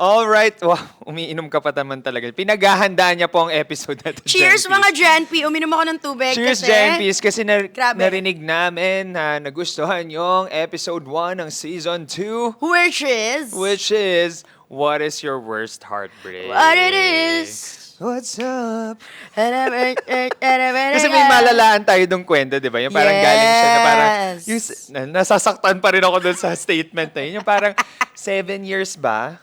Alright. Wow, umiinom ka pa naman talaga. Pinaghahandaan niya po ang episode na to, Cheers Jen mga Peace. Gen P. Uminom ako ng tubig Cheers, kasi... Jen Peace. Kasi Grabe. narinig namin na nagustuhan yung episode 1 ng season 2. Which is... What is your worst heartbreak? What it is. What's up? Kasi Kasi may malalaan tayo dong kwento, di ba? Yung parang galing siya na parang, Yes. nasasaktan pa rin ako dun sa statement na yun. Yung parang, 7 years ba?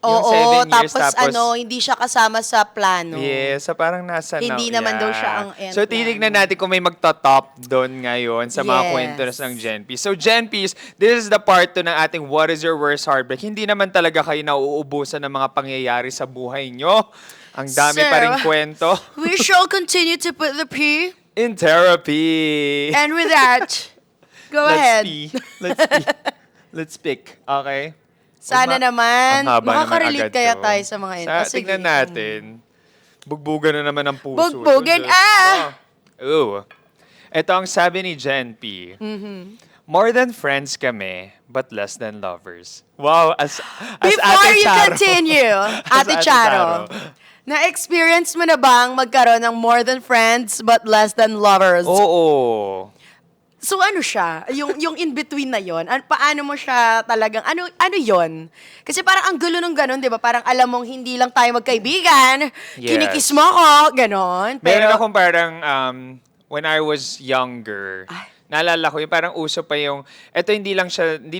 Yung Oo, 7 years, tapos hindi siya kasama sa plano. Yes, so parang nasa Hindi naman daw siya ang end So, titignan natin kung may magta-top doon ngayon sa mga Yes. kwento ng Gen Peace. So, Gen Peace, this is the part 2 ng ating What is your worst heartbreak? Hindi naman talaga kayo nauubusan ng mga pangyayari sa buhay nyo. Ang dami Sir, pa rin kwento. We shall continue to put the P. In therapy. And with that, go ahead. Let's pick. Okay? Sana naman, Ang haba naman makaka-relate agad kaya to. tayo sa mga ito. Tignan natin. Bugbugan na naman ang puso. Bugbugan, Ooh. Ito ang sabi ni Gen P. More than friends kami, but less than lovers. Wow, as Before Ate you Charo. continue, As Ate Charo, na-experience mo na bang magkaroon ng more than friends but less than lovers? Oo. So ano siya? Yung in-between na yon, paano mo siya talagang, ano yon? Kasi parang ang gulo nung ganon, di ba? Parang alam mong hindi lang tayo magkaibigan, Yes. kinikis mo ako, ganon. Meron Pero, akong parang, when I was younger, naalala ko, yung parang uso pa yung, eto hindi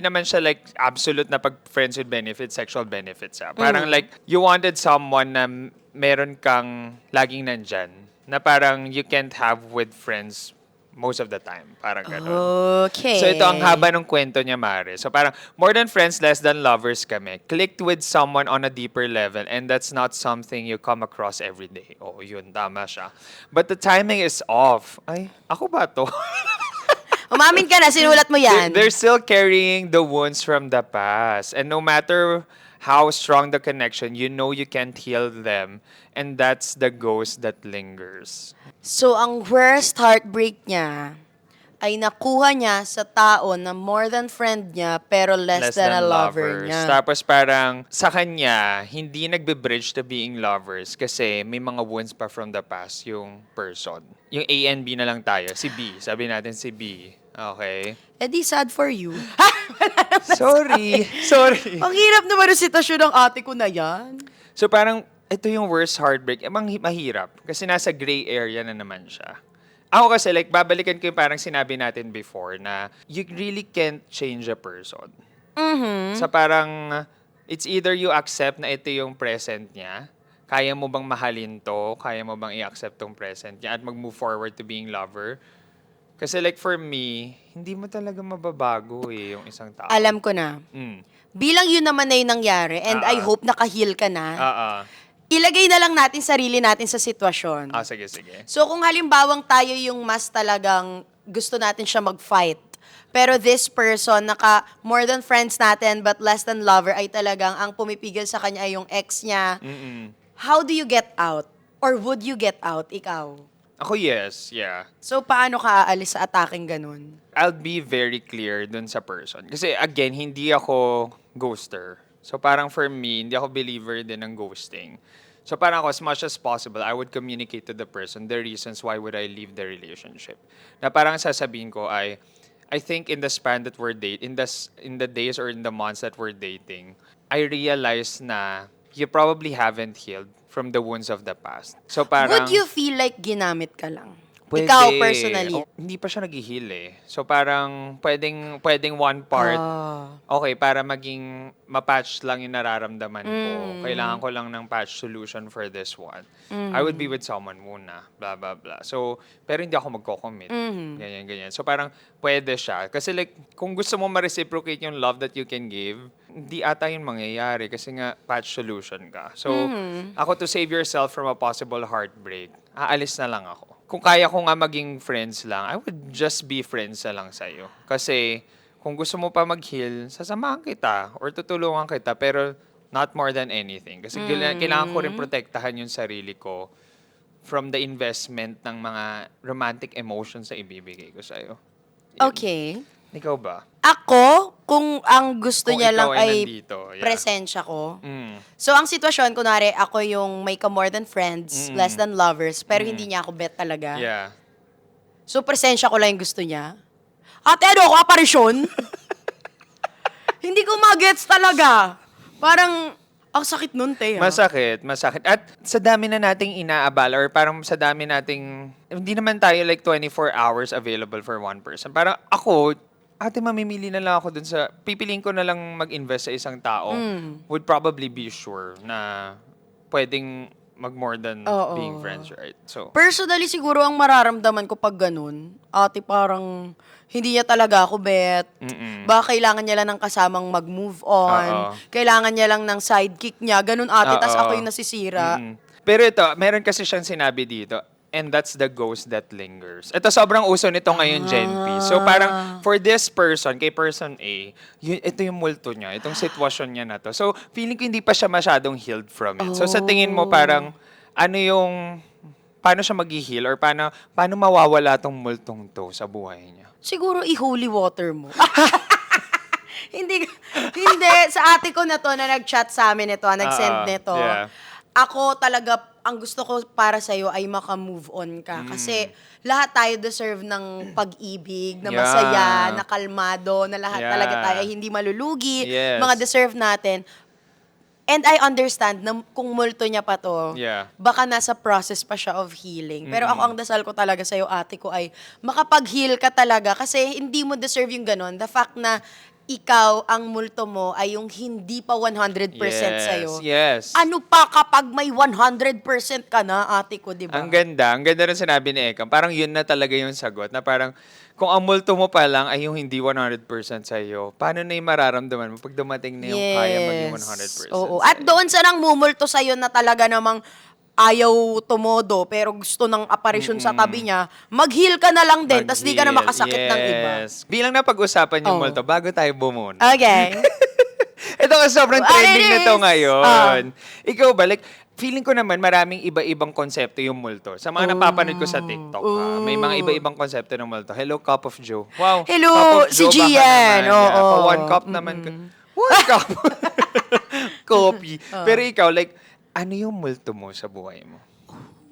naman siya like absolute na pag friends with benefits, sexual benefits. Parang like, you wanted someone na meron kang laging nandyan, na parang you can't have with friends most of the time. Parang gano'n. okay. So ito ang haba ng kwento niya, Mare. So parang more than friends, less than lovers kami. Clicked with someone on a deeper level and that's not something you come across every day. Oh, yun, tama siya. But the timing is off. Ay, ako ba to? Umamin ka na, sinulat mo yan. They're still carrying the wounds from the past. And no matter how strong the connection, you know you can't heal them. And that's the ghost that lingers. So, ang worst heartbreak niya ay nakuha niya sa tao na more than friend niya pero less than a lover niya. Tapos parang sa kanya, hindi nagbe-bridge to being lovers kasi may mga wounds pa from the past yung person. Yung A and B na lang tayo. Si B. Sabi natin si B. Okay? Eh di sad for you. Sorry. Ang hirap naman ang sitwasyon ng ate ko na yan. So parang ito yung worst heartbreak. Mahirap kasi nasa gray area na naman siya. Ako kasi like babalikan ko yung parang sinabi natin before na you really can't change a person. Sa parang it's either you accept na ito yung present niya, kaya mo bang mahalin to, kaya mo bang i-accept tong present niya at mag-move forward to being lover. Kasi like for me, hindi mo talaga mababago yung isang tao. Alam ko na. Mm. Bilang yun naman na yung nangyari and I hope nakahil ka na, ilagay na lang natin sarili natin sa sitwasyon. Sige. So kung halimbawang tayo yung mas talagang gusto natin siya mag-fight, pero this person, more than friends natin but less than lover, ay talagang ang pumipigil sa kanya ay yung ex niya. How do you get out? Or would you get out, ikaw? Ako yes, yeah. So paano ka aalis sa ataking ganun? I'll be very clear dun sa person. Kasi again, hindi ako ghoster. So parang for me, hindi ako believer din ng ghosting. So parang ako, as much as possible, I would communicate to the person the reasons why would I leave the relationship. Na parang sasabihin ko ay, I think in the span that we're dating, in the days or in the months that we're dating, I realized na you probably haven't healed from the wounds of the past. So parang... Would you feel like ginamit ka lang? Pwede. Ikaw personally? Hindi pa siya nag-heal eh. So parang pwedeng one part, okay, para maging mapatch lang yung nararamdaman ko. Kailangan ko lang ng patch solution for this one. I would be with someone muna, blah, blah, blah. So, pero hindi ako magko-commit. Ganyan. So parang pwede siya. Kasi like, kung gusto mo ma-reciprocate yung love that you can give, hindi ata yun mangyayari kasi nga patch solution ka. So, ako to save yourself from a possible heartbreak, aalis na lang ako. Kung kaya ko nga maging friends lang, I would just be friends na lang sa'yo. Kasi, kung gusto mo pa mag-heal, sasamahan kita or tutulungan kita, pero not more than anything. Kasi kailangan ko rin protektahan yung sarili ko from the investment ng mga romantic emotions na ibibigay ko sa'yo. Yun. Okay. Ikaw ba? Ako, kung ang gusto Kung niya ikaw lang ay ay nandito, yeah. presensya ko. Mm. So, ang sitwasyon, kunwari, ako yung may ka more than friends, less Mm. than lovers, pero hindi niya ako bet talaga. Yeah. So, presensya ko lang yung gusto niya. Ate, ano ako, aparisyon? Hindi ko magets talaga. Parang, ang sakit nun, te. Masakit, masakit. At sa dami na nating inaabala or parang sa dami nating, hindi naman tayo like 24 hours available for one person. Parang ako, ate, mamimili na lang ako dun sa, pipiliin ko na lang mag-invest sa isang tao. Would probably be sure na pwedeng mag more than Oo. being friends, right? So, Personally, siguro ang mararamdaman ko pag ganun, ate, parang hindi niya talaga ako bet. Baka kailangan niya lang ng kasamang mag-move on. Oo. Kailangan niya lang ng sidekick niya. Ganun, ate. Tas Oo. ako yung nasisira. Pero ito, meron kasi siyang sinabi dito, and that's the ghost that lingers. Ito, sobrang uso nito ngayon, Gen P. So parang, for this person, kay person A, ito yung multo niya, itong sitwasyon niya na to. So, feeling ko hindi pa siya masyadong healed from it. So, sa tingin mo, parang, ano yung, paano siya mag-heal or paano mawawala tong multong to sa buhay niya? Siguro i-holy water mo. hindi, hindi. Sa ate ko na to, na nag-chat sa amin ito, nag-send nito. yeah. Ako talaga, ang gusto ko para sa'yo ay maka-move on ka. Kasi lahat tayo deserve ng pag-ibig, na Yeah. masaya, na kalmado, na lahat Yeah. talaga tayo ay hindi malulugi. Yes. Mga deserve natin. And I understand na kung multo niya pa to, Yeah. baka nasa process pa siya of healing. Pero ako, ang dasal ko talaga sa'yo, ate ko, ay makapag-heal ka talaga kasi hindi mo deserve yung ganon. The fact na ikaw, ang multo mo ay yung hindi pa 100% sa'yo. Yes. Ano pa kapag may 100% ka na, ate ko, di ba? Ang ganda rin sinabi ni Ekam. Parang yun na talaga yung sagot. Na parang, kung ang multo mo pa lang ay yung hindi 100% sa'yo, paano na yung mararamdaman mo pag dumating na yung kaya maging 100% Oo. At sa'yo? doon sa nang mumulto sa'yo na talaga namang ayaw tumodo pero gusto ng aparisyon sa tabi niya, mag-heal ka na lang din, tas di ka na Mag-heal. makasakit ng iba. Yes. Bilang napag-usapan yung Oh. multo, bago tayo bumuna. Okay. Ito kasi sobrang What trending it nito is? ngayon. Ikaw ba, like, feeling ko naman maraming iba-ibang konsepto yung multo. Sa mga napapanood ko sa TikTok, ha, may mga iba-ibang konsepto ng multo. Hello, Cup of Joe. Wow. Hello, Cup of si Joe, baka Gian. naman. Oo. Pa one cup naman. One cup. Coffee. Pero ikaw, like, ano yung multo mo sa buhay mo?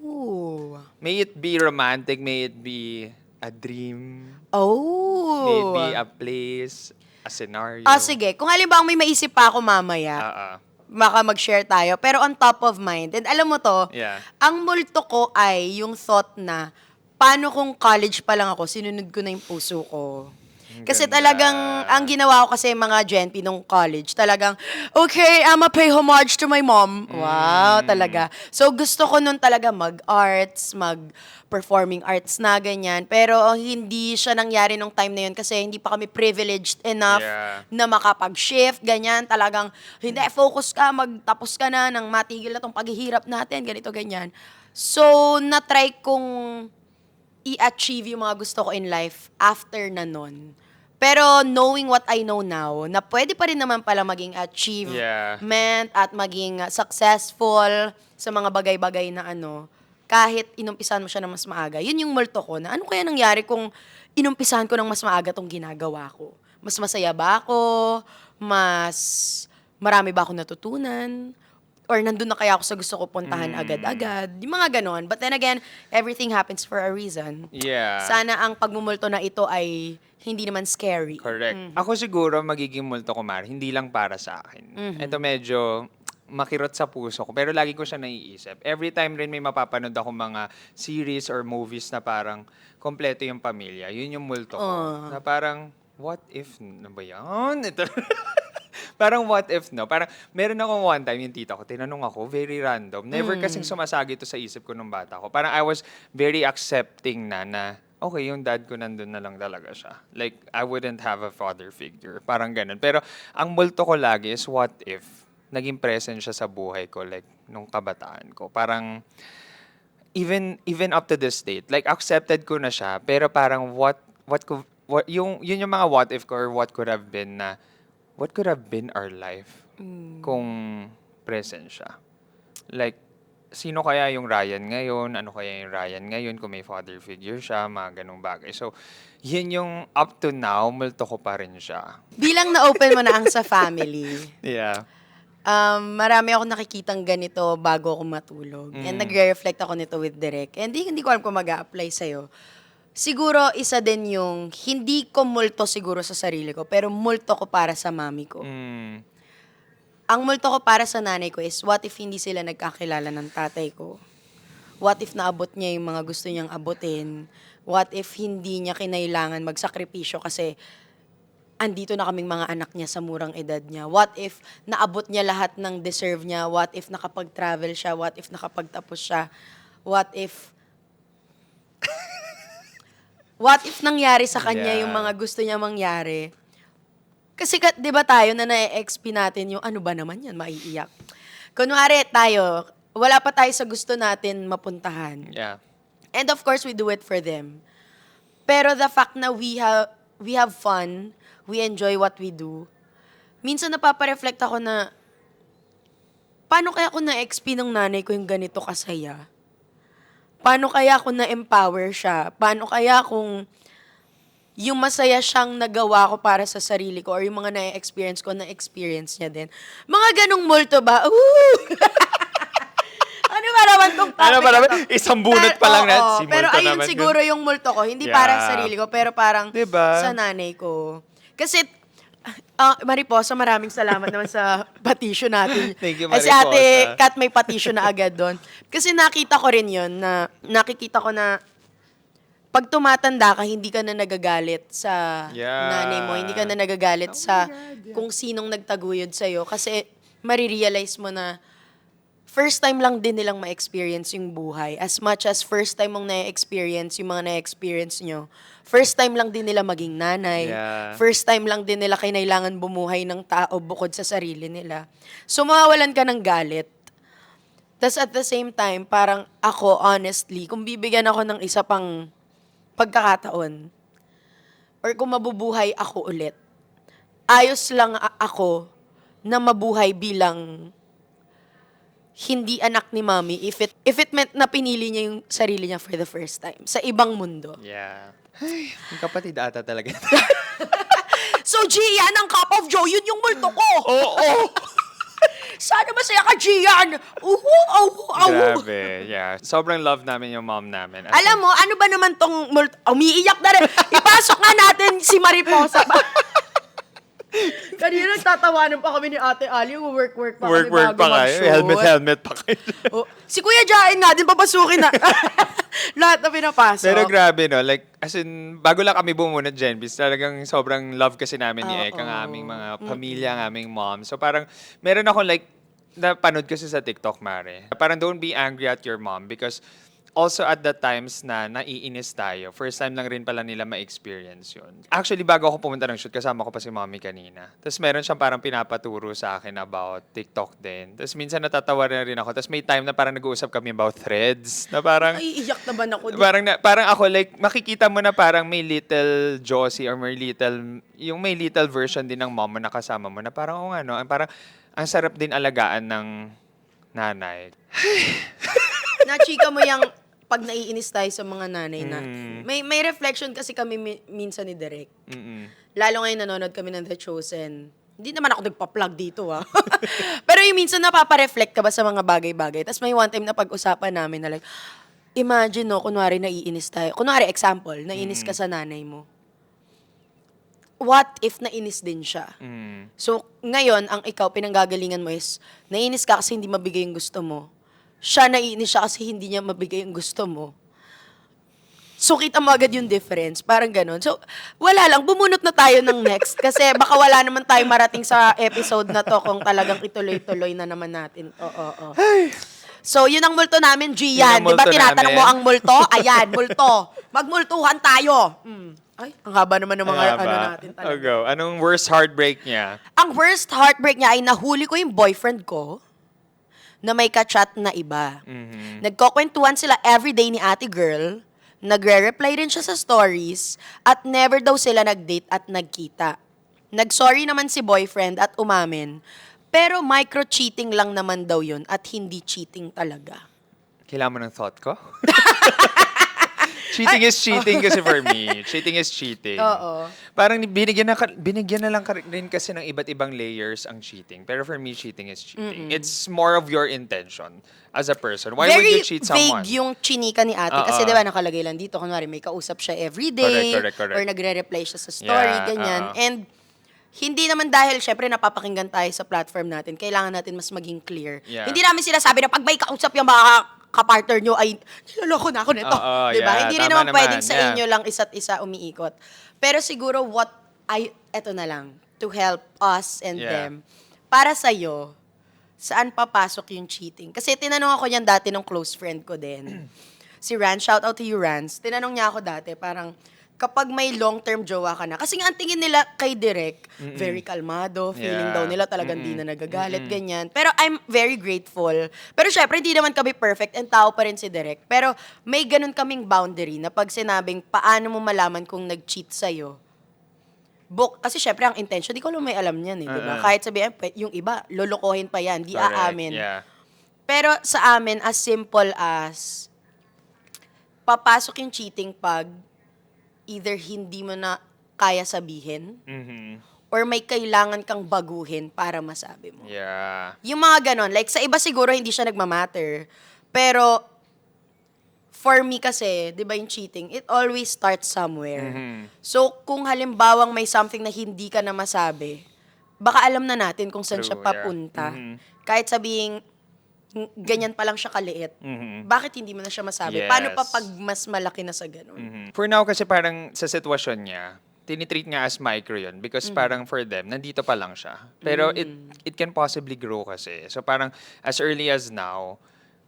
Ooh. May it be romantic, may it be a dream, Oh. may it be a place, a scenario. Sige. Kung halimbawa may maisip pa ako mamaya, baka mag-share tayo. Pero on top of mind, and alam mo to, Yeah. ang multo ko ay yung thought na, paano kung college pa lang ako, sinunod ko na yung puso ko. Kasi ganda. talagang, ang ginawa ko kasi mga Gen P nung college, talagang, okay, I'ma pay homage to my mom. Wow, talaga. So, gusto ko nun talaga mag-arts, mag-performing arts na, ganyan. Pero hindi siya nangyari nung time na yun kasi hindi pa kami privileged enough Yeah. na makapag-shift, ganyan. Talagang, hindi, focus ka, magtapos ka na, nang matigil na tong paghihirap natin, ganito, ganyan. So, na-try kong i-achieve yung mga gusto ko in life after na nun. Pero knowing what I know now, na pwede pa rin naman pala maging achievement at maging successful sa mga bagay-bagay na kahit inumpisan mo siya ng mas maaga. Yun yung multo ko na ano kaya nangyari kung inumpisahan ko ng mas maaga tong ginagawa ko? Mas masaya ba ako? Mas marami ba ako natutunan? Or nandun na kaya ako sa gusto ko puntahan agad-agad? Yung mga ganon. But then again, everything happens for a reason. Yeah. Sana ang pagmumulto na ito ay hindi naman scary. Correct. Ako siguro magiging multo ko, Mar, hindi lang para sa akin. Ito medyo makirot sa puso ko, pero lagi ko siya naiisip. Every time rin may mapapanood ako mga series or movies na parang kompleto yung pamilya, yun yung multo ko. Na parang, what if, na ba yan? Ito. Parang what if, no? Parang meron akong one time yung tita ko, tinanong ako, very random. Never kasing sumasagi to sa isip ko nung bata ko. Parang I was very accepting na okay, yung dad ko nandun na lang talaga siya. Like, I wouldn't have a father figure. Parang ganun. Pero ang multo ko lagi is what if naging present siya sa buhay ko, like, nung kabataan ko. Parang, even up to this date, like, accepted ko na siya, pero parang yun yung mga what if ko or what could have been our life kung present siya. Like, sino kaya yung Ryan ngayon, ano kaya yung Ryan ngayon kung may father figure siya, mga ganong bagay. So, yun yung up to now, multo ko pa rin siya. Bilang na-open mo na ang sa family, Yeah. marami ako nakikitang ganito bago ako matulog. And nagre-reflect ako nito with Direk. And hindi ko alam kung mag-a-apply sa'yo. Siguro, isa din yung, hindi ko multo siguro sa sarili ko, pero multo ko para sa mami ko. Ang multo ko para sa nanay ko is, what if hindi sila nagkakilala ng tatay ko? What if naabot niya yung mga gusto niyang abutin? What if hindi niya kinailangan magsakripisyo kasi andito na kaming mga anak niya sa murang edad niya? What if naabot niya lahat ng deserve niya? What if nakapag-travel siya? What if nakapagtapos siya? What if nangyari sa kanya yung mga gusto niya mangyari? Kasi 'di ba tayo na na-exp natin yung ano ba naman yan, maiiyak. Kunwari tayo, wala pa tayo sa gusto natin mapuntahan. Yeah. And of course, we do it for them. Pero the fact na we have fun, we enjoy what we do, minsan napapareflect ako na, paano kaya kung na-exp ng nanay ko yung ganito kasaya? Paano kaya kung na-empower siya? Paano kaya kung yung masaya siyang nagawa ko para sa sarili ko or yung mga na-experience ko, na-experience niya din? Mga ganong multo ba? Ano ba naman tong topic Ano ba naman? na to? Isang bunot pa lang na Oo, si pero multo ayun naman siguro yun. yung multo ko. Hindi Yeah. para sa sarili ko, pero parang Diba? sa nanay ko. Kasi, Mariposa, maraming salamat naman sa patisyo natin. Thank you, Kasi Mariposa. Ate Kat may patisyo na agad doon. Kasi nakita ko rin yun, na nakikita ko na pag tumatanda ka, hindi ka na nagagalit sa Yeah. nanay mo. Hindi ka na nagagalit sa kung sinong nagtaguyod sa'yo. Kasi marirealize mo na first time lang din nilang ma-experience yung buhay. As much as first time mong na-experience yung mga na-experience nyo, first time lang din nila maging nanay. Yeah. First time lang din nila kailangan bumuhay ng tao bukod sa sarili nila. So, mawawalan ka ng galit. Tas at the same time, parang ako, honestly, kung bibigyan ako ng isa pang pagkakataon, or kung mabubuhay ako ulit, ayos lang ako na mabuhay bilang hindi anak ni mommy if it meant na pinili niya yung sarili niya for the first time sa ibang mundo. Yeah. Ay, yung kapatid ata talaga. So, Gian, ang cup of joy, yun yung multo ko. Oo. Sana masaya ka, Gian. Grabe. Yeah. Sobrang love namin yung mom namin. Alam mo, ano ba naman tong multo? Umiiyak na rin. Ipasok nga natin si Mariposa. Kanina nagtatawanan pa kami ni Ate Ali, work pa kami Work bago pa kayo. mag-shoot. Helmet pa kayo. Oh, si Kuya Jain nga din, papasukin na. Lahat na pinapasok. Pero grabe, no? Like, as in, bago lang kami bumunod, Genbis, talagang sobrang love kasi namin ni Ek, ang aming mga pamilya, ang aming mom. So parang, meron ako like, napanood kasi sa TikTok, Mare. Parang don't be angry at your mom because also at the times na naiinis tayo, first time lang rin pala nila ma-experience yun. Actually, bago ako pumunta ng shoot, kasama ko pa si mommy kanina. Tapos meron siyang parang pinapaturo sa akin about TikTok din. Tapos minsan natatawa rin ako. Tapos may time na parang nag-uusap kami about threads. Na parang, Ay, iyak naman ako. parang ako like, makikita mo na parang may little Josie or may little version din ng mom mo na kasama mo na parang, oh ano, parang ang sarap din alagaan ng nanay. Nachika mo yung pag naiinis tayo sa mga nanay natin. May reflection kasi kami minsan ni Derek. Lalo ngayon nanonood kami ng The Chosen. Hindi naman ako nagpa-plug dito, ha. Pero yung minsan napapareflect ka ba sa mga bagay-bagay? Tapos may one time na pag-usapan namin na like, imagine, no, kunwari naiinis tayo. Kunwari, example, naiinis ka sa nanay mo. What if nainis din siya? So, ngayon, ang ikaw, pinanggagalingan mo is, naiinis ka kasi hindi mabigay yung gusto mo. Siya naiinis siya kasi hindi niya mabigay yung gusto mo. So, kita mo agad yung difference. Parang ganun. So, wala lang. Bumunot na tayo ng next. Kasi baka wala naman tayo marating sa episode na to kung talagang ituloy-tuloy na naman natin. Oo. So, yun ang multo namin, Gian. Yun ang Di ba multo tinatanong namin. mo ang multo? Ayan, multo. Magmultuhan tayo. Ay, ang haba naman ng mga ano natin talaga. Oh, go. Anong worst heartbreak niya? Ang worst heartbreak niya ay nahuli ko yung boyfriend ko na may ka-chat na iba. Nagkukwentuhan sila everyday ni ate girl, nagre-reply rin siya sa stories, at never daw sila nag-date at nagkita. Nag-sorry naman si boyfriend at umamin, pero micro-cheating lang naman daw yun at hindi cheating talaga. Kailangan mo ng thought ko? Cheating is cheating kasi for me. Cheating is cheating. Oo. Parang binigyan na lang rin kasi ng iba't ibang layers ang cheating. Pero for me, cheating is cheating. It's more of your intention as a person. Why would Very you cheat someone? vague yung chinika ni ate. Kasi di ba nakalagay lang dito, kunwari may kausap siya everyday. Correct. Or nagre-reply siya sa story, Yeah, ganyan. And hindi naman dahil, syempre, napapakinggan tayo sa platform natin, kailangan natin mas maging clear. Yeah. Hindi namin sinasabi na pag may kausap yung mga kapartner nyo, ay, niloloko na ako nito. Oo, Diba? yeah, Hindi rin tama naman pwedeng naman, sa yeah. inyo lang isa't isa umiikot. Pero siguro, eto na lang, to help us and Yeah. them, para sa'yo, saan papasok yung cheating? Kasi tinanong ako niyan dati nung close friend ko din. Si Rans, shout out to you, Rans. Tinanong niya ako dati, parang, kapag may long-term jowa ka na, kasi nga ang tingin nila kay Direk, very kalmado, feeling Yeah. daw nila talagang di na nagagalit, ganyan. Pero I'm very grateful. Pero syempre, hindi naman kami perfect and tao pa rin si Direk. Pero may ganun kaming boundary na pag sinabing, paano mo malaman kung nag-cheat sa'yo? Kasi syempre, ang intention, di ko may alam niyan, di ba? Kahit sabihin, yung iba, lolokohin pa yan, di Correct, aamin. yeah. Pero sa amin, as simple as, papasok yung cheating pag either hindi mo na kaya sabihin Mhm. or may kailangan kang baguhin para masabi mo. Yeah. Yung mga ganon. Like, sa iba siguro hindi siya nagmamatter. Pero, for me kasi, di ba yung cheating, it always starts somewhere. Mhm. So, kung halimbawang may something na hindi ka na masabi, baka alam na natin kung saan True, siya yeah. papunta. Mhm. Kahit sabihing, ganyan pa lang siya kaliit. Mhm. Bakit hindi mo na siya masabi? Yes. Paano pa pag mas malaki na sa ganon? Mhm. For now kasi parang sa sitwasyon niya, tinitreat niya as micro yun because parang for them, nandito pa lang siya. Pero it can possibly grow kasi. So parang as early as now,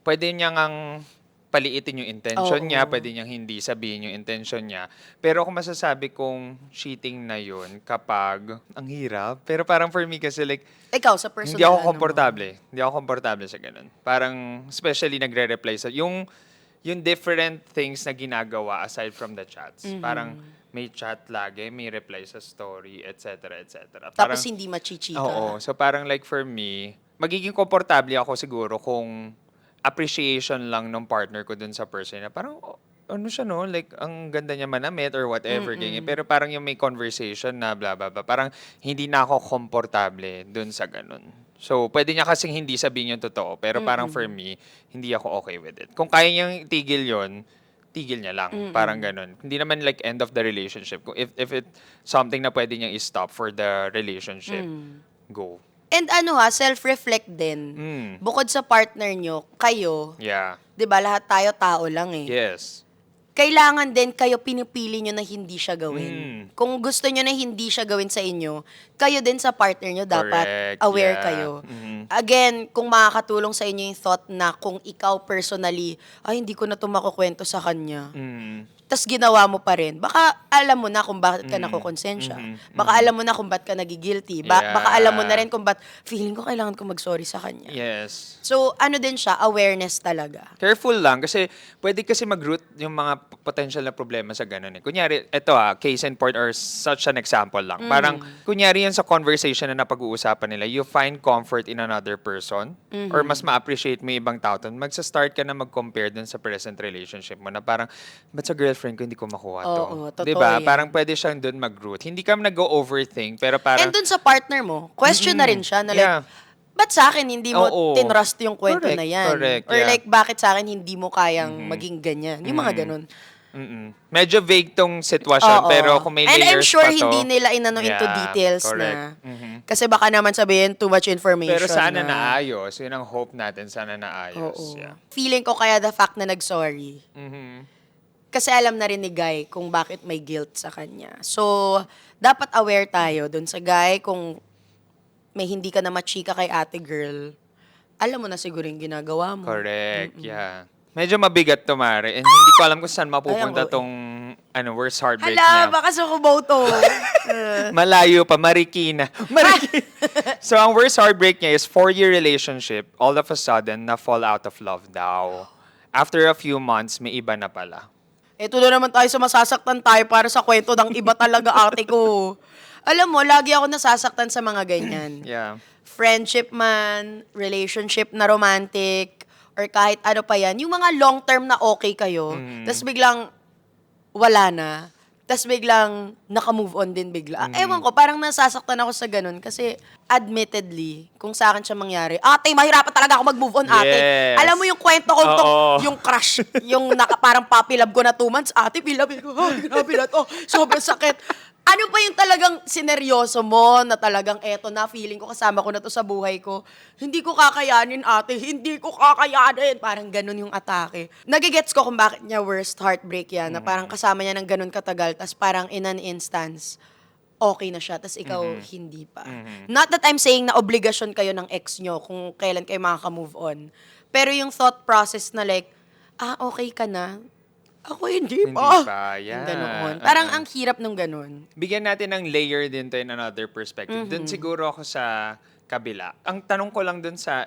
pwede niya ngang paliitin yung intention Oo. niya, pwede niyang hindi sabihin yung intention niya. Pero kung masasabi kong cheating na yun kapag, ang hirap. Pero parang for me kasi like, Ikaw, sa personal hindi ako ano mo? komportable. Hindi ako komportable sa ganun. Parang, especially nagre-reply sa, yung different things na ginagawa aside from the chats. Parang, may chat lagi, may reply sa story, etc. etc. Tapos hindi machichika. Oo. So parang like for me, magiging komportable ako siguro kung appreciation lang ng partner ko dun sa person na parang, ano siya no, like ang ganda niya manamit or whatever. Ganyan. Pero parang yung may conversation na blah blah blah, parang hindi na ako komportable dun sa ganun. So, pwede niya kasing hindi sabihin yung totoo, pero parang for me, hindi ako okay with it. Kung kaya niyang itigil yon, tigil niya lang. Parang ganun. Hindi naman like end of the relationship. Kung if it something na pwede niyang i-stop for the relationship, go. And self-reflect din. Bukod sa partner nyo, kayo, Yeah. 'di ba, lahat tayo tao lang eh. Yes. Kailangan din kayo pinipili nyo na hindi siya gawin. Mm. Kung gusto nyo na hindi siya gawin sa inyo, kayo din sa partner nyo dapat Correct, aware yeah. kayo. Mhm. Again, kung makakatulong sa inyo yung thought na kung ikaw personally, ay hindi ko na ito makukwento sa kanya. Tas ginawa mo pa rin, baka alam mo na kung bakit ka nakukonsensya. Baka alam mo na kung bakit ka nagigilty. Baka alam mo na rin kung bakit feeling ko kailangan ko mag-sorry sa kanya. Yes. So, ano din siya, awareness talaga. Careful lang kasi pwede kasi mag-root yung mga potential na problema sa ganun eh. Kunyari, eto case in point or such an example lang. Parang, kunyari yan sa conversation na napag-uusapan nila, you find comfort in another person or mas ma-appreciate mo yung ibang tao. Magsa-start ka na mag-compare dun sa present relationship mo na parang, ba't sa girlfriend ko hindi ko makuha to? Oo, totoo diba? yan. Parang pwede siyang dun mag-root. Hindi ka nag-overthink, pero parang, And dun sa partner mo, question na rin siya na like, yeah. ba't sa akin hindi mo Oo. tinrust yung kwento Correct, na yan? correct, Or yeah. like, bakit sa akin hindi mo kayang maging ganyan? Yung mga ganun. Medyo vague tong sitwasyon, Oo. pero kung may And I'm layers sure pa to, hindi nila inano into yeah, details correct. na. Kasi baka naman sabihin too much information. Pero sana na. naayos. Yun ang hope natin. Sana naayos. Oo. Yeah. Feeling ko kaya the fact na nag-sorry. Mhm. Kasi alam na rin ni Guy kung bakit may guilt sa kanya. So, dapat aware tayo dun sa Guy kung may hindi ka na machika kay ate girl, alam mo na siguro yung ginagawa mo. Correct. Yeah. Medyo mabigat to, Mare. And hindi ko alam kung saan mapupunta Ay, ako, tong worst heartbreak Hala, niya. baka sukubaw to. Malayo pa, Marikina. Marikina. So, ang worst heartbreak niya is 4-year relationship. All of a sudden, na-fall out of love daw. After a few months, may iba na pala. Ito na naman tayo sa masasaktan tayo para sa kwento ng iba talaga ate ko. Alam mo, lagi ako nasasaktan sa mga ganyan. Yeah. Friendship man, relationship na romantic, or kahit ano pa yan, yung mga long term na okay kayo, tas biglang wala na. Tas biglang naka-move on din bigla. Ewan ko, parang nasasaktan ako sa ganun kasi admittedly, kung sa akin siya mangyari, ate, mahirapan talaga ako mag-move on, ate. Yes. Alam mo yung kwento ko, Oo. yung crush, yung parang puppy love ko na 2 months, ate, pilapin ko, grabe na to, sobrang sakit. Ano pa yung talagang sineryoso mo na talagang eto na, feeling ko kasama ko na to sa buhay ko. Hindi ko kakayanin, ate. Hindi ko kakayanin. Parang ganun yung atake. Nagigets ko kung bakit niya worst heartbreak yan. Na parang kasama niya ng ganun katagal. Tas parang in an instance, okay na siya. Tas ikaw, hindi pa. Not that I'm saying na obligasyon kayo ng ex nyo kung kailan kayo makaka-move on. Pero yung thought process na like, okay ka na. Ako hindi pa. Hindi pa, Yung yeah. ganoon. Parang ang hirap nung ganun. Bigyan natin ng layer din to in another perspective. Doon siguro ako sa kabila. Ang tanong ko lang doon sa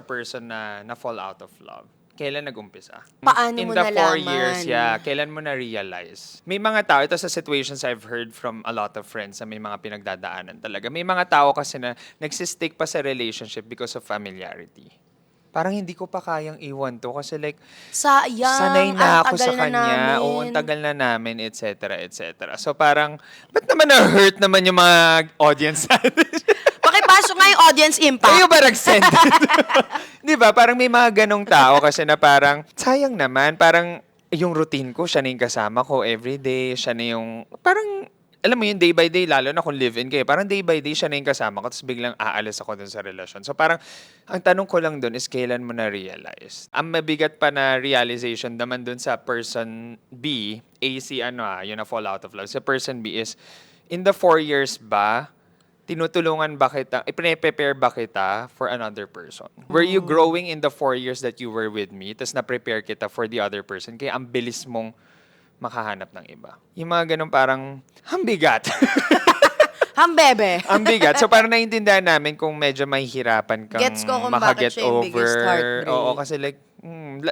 person na fall out of love. Kailan nag-umpisa? Paano in mo the 4 nalaman? years, kailan mo na-realize? May mga tao, ito sa situations I've heard from a lot of friends na may mga pinagdadaanan talaga. May mga tao kasi na nagsistick pa sa relationship because of familiarity. Parang hindi ko pa kayang iwan to kasi like, Sayang. sanay na ang ako tagal sa na kanya. namin. Oo, ang tagal na namin, etc., etc. So parang, ba't naman na-hurt naman yung mga audience natin? Pakipasok nga yung audience impact. Kayo ba nag-send? Di ba? Parang may mga ganong tao kasi na parang, sayang naman, parang yung routine ko, siya na yung kasama ko everyday, siya na yung, parang, alam mo yun, day by day, lalo na kung live-in kayo, parang day by day siya na yung kasama ko, tapos biglang aalis ako dun sa relasyon. So parang, ang tanong ko lang dun is kailan mo na-realize? Ang mabigat pa na realization naman dun sa person B, AC yun na fall out of love. Sa person B is, in the 4 years ba, tinutulungan ba kita, ipine-prepare ba kita for another person? Were you growing in the 4 years that you were with me, tapos na-prepare kita for the other person, kaya ang bilis mong makahanap ng iba. Yung mga ganun parang, ang bigat. Hambebe. Ang bigat. So parang naiintindihan namin kung medyo mahihirapan kang Gets ko kung bakit makaget siya yung biggest heartbreak. Oo, kasi like,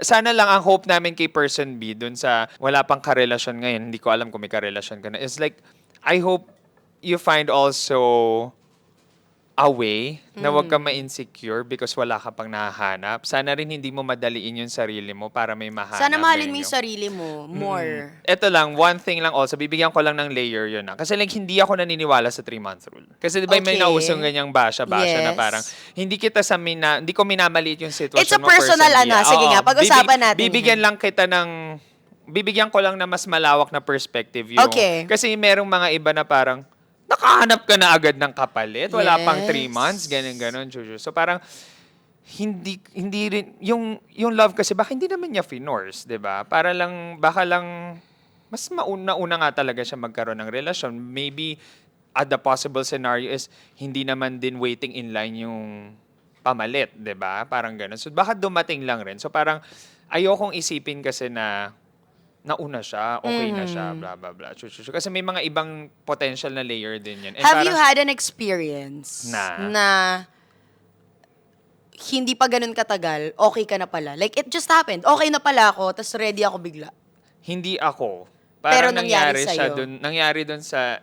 sana lang ang hope namin kay person B dun sa wala pang karelasyon ngayon, hindi ko alam kung may karelasyon ka na, is like, I hope you find also a way na wag ka ma-insecure because wala ka pang nahahanap. Sana rin hindi mo madaliin yung sarili mo para may mahanap. Sana mahalin mo ngayon yung sarili mo more. Ito lang, one thing lang also, bibigyan ko lang ng layer yun. Kasi like, hindi ako naniniwala sa 3-month rule. Kasi di ba may Okay. nausong ganyang basha-basha na Yes. parang, hindi ko minamaliit yung sitwasyon It's a mo personal, personally. Sige Oo. nga, pag-usapan natin Bibigyan yan. lang kita ng, bibigyan ko lang na mas malawak na perspective yung, Okay. kasi merong mga iba na parang, nakahanap ka na agad ng kapalit, wala pang 3 Yes. months, ganun, Juju. So parang, hindi rin, yung love kasi, baka hindi naman niya finorce, di ba? Para lang, baka lang, mas una nga talaga siya magkaroon ng relasyon. Maybe, the possible scenario is, hindi naman din waiting in line yung pamalit, di ba? Parang ganun. So baka dumating lang rin. So parang, ayokong isipin kasi na, nauna siya, okay na siya, blah, blah, blah. Kasi may mga ibang potential na layer din yun. And Have you parang, had an experience na hindi pa ganun katagal, okay ka na pala? Like, it just happened. Okay na pala ako, tas ready ako bigla. hindi ako. Pero Parang nangyari sa'yo. nangyari dun sa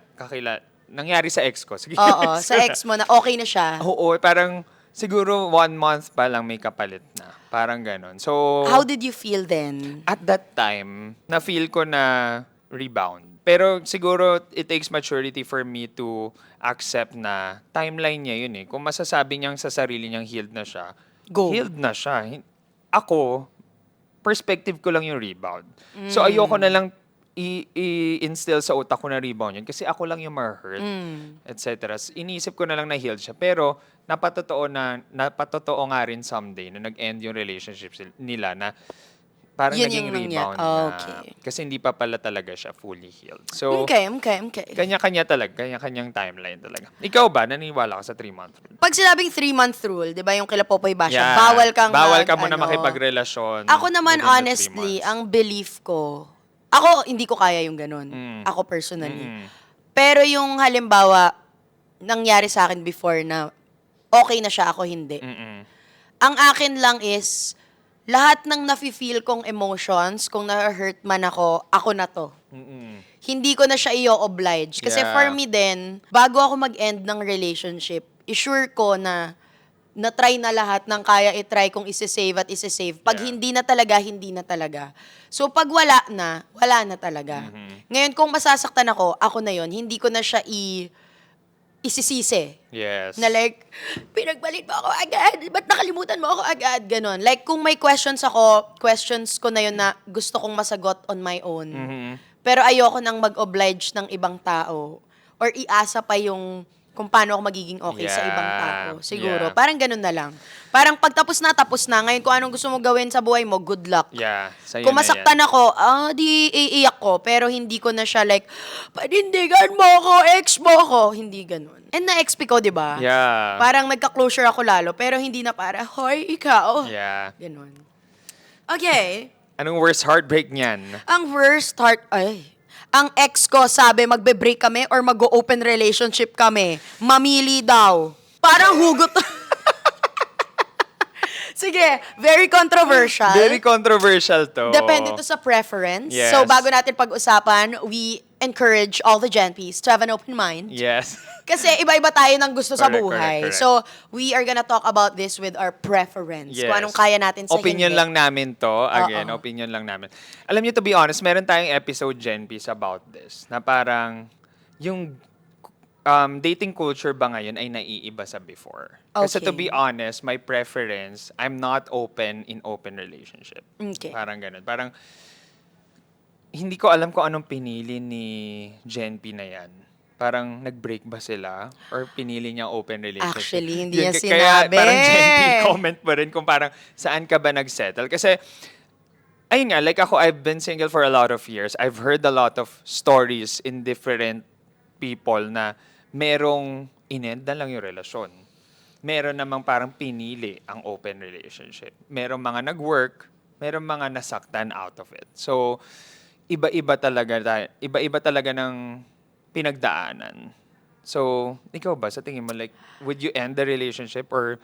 nangyari sa ex ko. Sige, Oo, sa ex mo na okay na siya. Oo, parang siguro 1 month pa lang may kapalit na. Parang ganon. So, How did you feel then? at that time, na-feel ko na rebound. Pero siguro, it takes maturity for me to accept na timeline niya yun eh. Kung masasabi niyang sa sarili niyang healed na siya, Go. healed na siya. Ako, perspective ko lang yung rebound. So, ayoko na lang i-instill sa utak ko na rebound yun kasi ako lang yung ma-hurt, etc. Iniisip ko na lang na healed siya. Pero, napatotoo nga rin someday na nag-end yung relationship nila na parang Yun naging yung rebound okay. na. Kasi hindi pa pala talaga siya fully healed. So, Okay. kanya-kanya talaga. Kanya-kanyang timeline talaga. Ikaw ba? Naniniwala ka sa 3-month rule? Pag sinabing 3-month rule, di ba yung kila Popoy Basha, Yeah. bawal ka muna makipagrelasyon. Ako naman, within the 3 honestly, months. ang belief ko, ako, hindi ko kaya yung ganun. Ako personally. Pero yung halimbawa, nangyari sa akin before na okay na siya, ako hindi. Ang akin lang is, lahat ng nafe-feel kong emotions, kung na-hurt man ako na to. Hindi ko na siya i-oblige. Kasi Yeah. for me din, bago ako mag-end ng relationship, isure ko na na-try na lahat ng kaya i-try kung isi-save at isi-save. Pag Yeah. hindi na talaga, hindi na talaga. So, pag wala na talaga. Ngayon, kung masasaktan ako na yon, hindi ko na siya isisisi. Yes. Na like, pinagbalit mo ako agad, ba't nakalimutan mo ako agad? Ganon. Like, kung may questions ko na yun na gusto kong masagot on my own. Pero ayoko nang mag-oblige ng ibang tao or iasa pa yung kung paano ako magiging okay sa ibang tao. Siguro. Yeah. Parang ganun na lang. Parang pag tapos na. Ngayon, kung anong gusto mo gawin sa buhay mo, good luck. Yeah. Sa'yo Kung na masaktan yan. ako, di iiyak ko. Pero hindi ko na siya like, panindigan mo ako, ex mo ako. Hindi ganun. And na-XP ko, di ba? Yeah. Parang nagka-closure ako lalo. Pero hindi na para, hoy, ikaw. Yeah. Ganun. Okay. Anong worst heartbreak niyan? Ang ex ko sabi magbe-break kami or mag-open relationship kami. Mamili daw. Parang hugot. Sige, very controversial. Very controversial to. Depende to sa preference. Yes. So, bago natin pag-usapan, we encourage all the Genpies to have an open mind. Yes. Kasi iba-iba tayo ng gusto sa Correct, buhay. correct. So, we are gonna talk about this with our preference. Yes. Kung anong kaya natin sa Opinion hindi. lang namin to. Again, Oo. opinion lang namin. Alam niyo, to be honest, meron tayong episode, Gen P's, about this. Na parang, yung dating culture ba ngayon ay naiiba sa before? Kasi to Okay. be honest, my preference, I'm not open in open relationship. Okay. Parang ganun. Parang, hindi ko alam kung anong pinili ni Gen P na yan. Parang nag-break ba sila? Or pinili niya open relationship? Actually, hindi Yun, niya Kaya sinabi. parang Gen P, comment mo rin kung parang saan ka ba nag-settle. Kasi, ayun nga, like ako, I've been single for a lot of years. I've heard a lot of stories in different people na merong inend na lang yung relasyon. Meron namang parang pinili ang open relationship. Merong mga nag-work, merong mga nasaktan out of it. So, iba-iba talaga ng pinagdaanan. So, ikaw ba, sa tingin mo, like, would you end the relationship or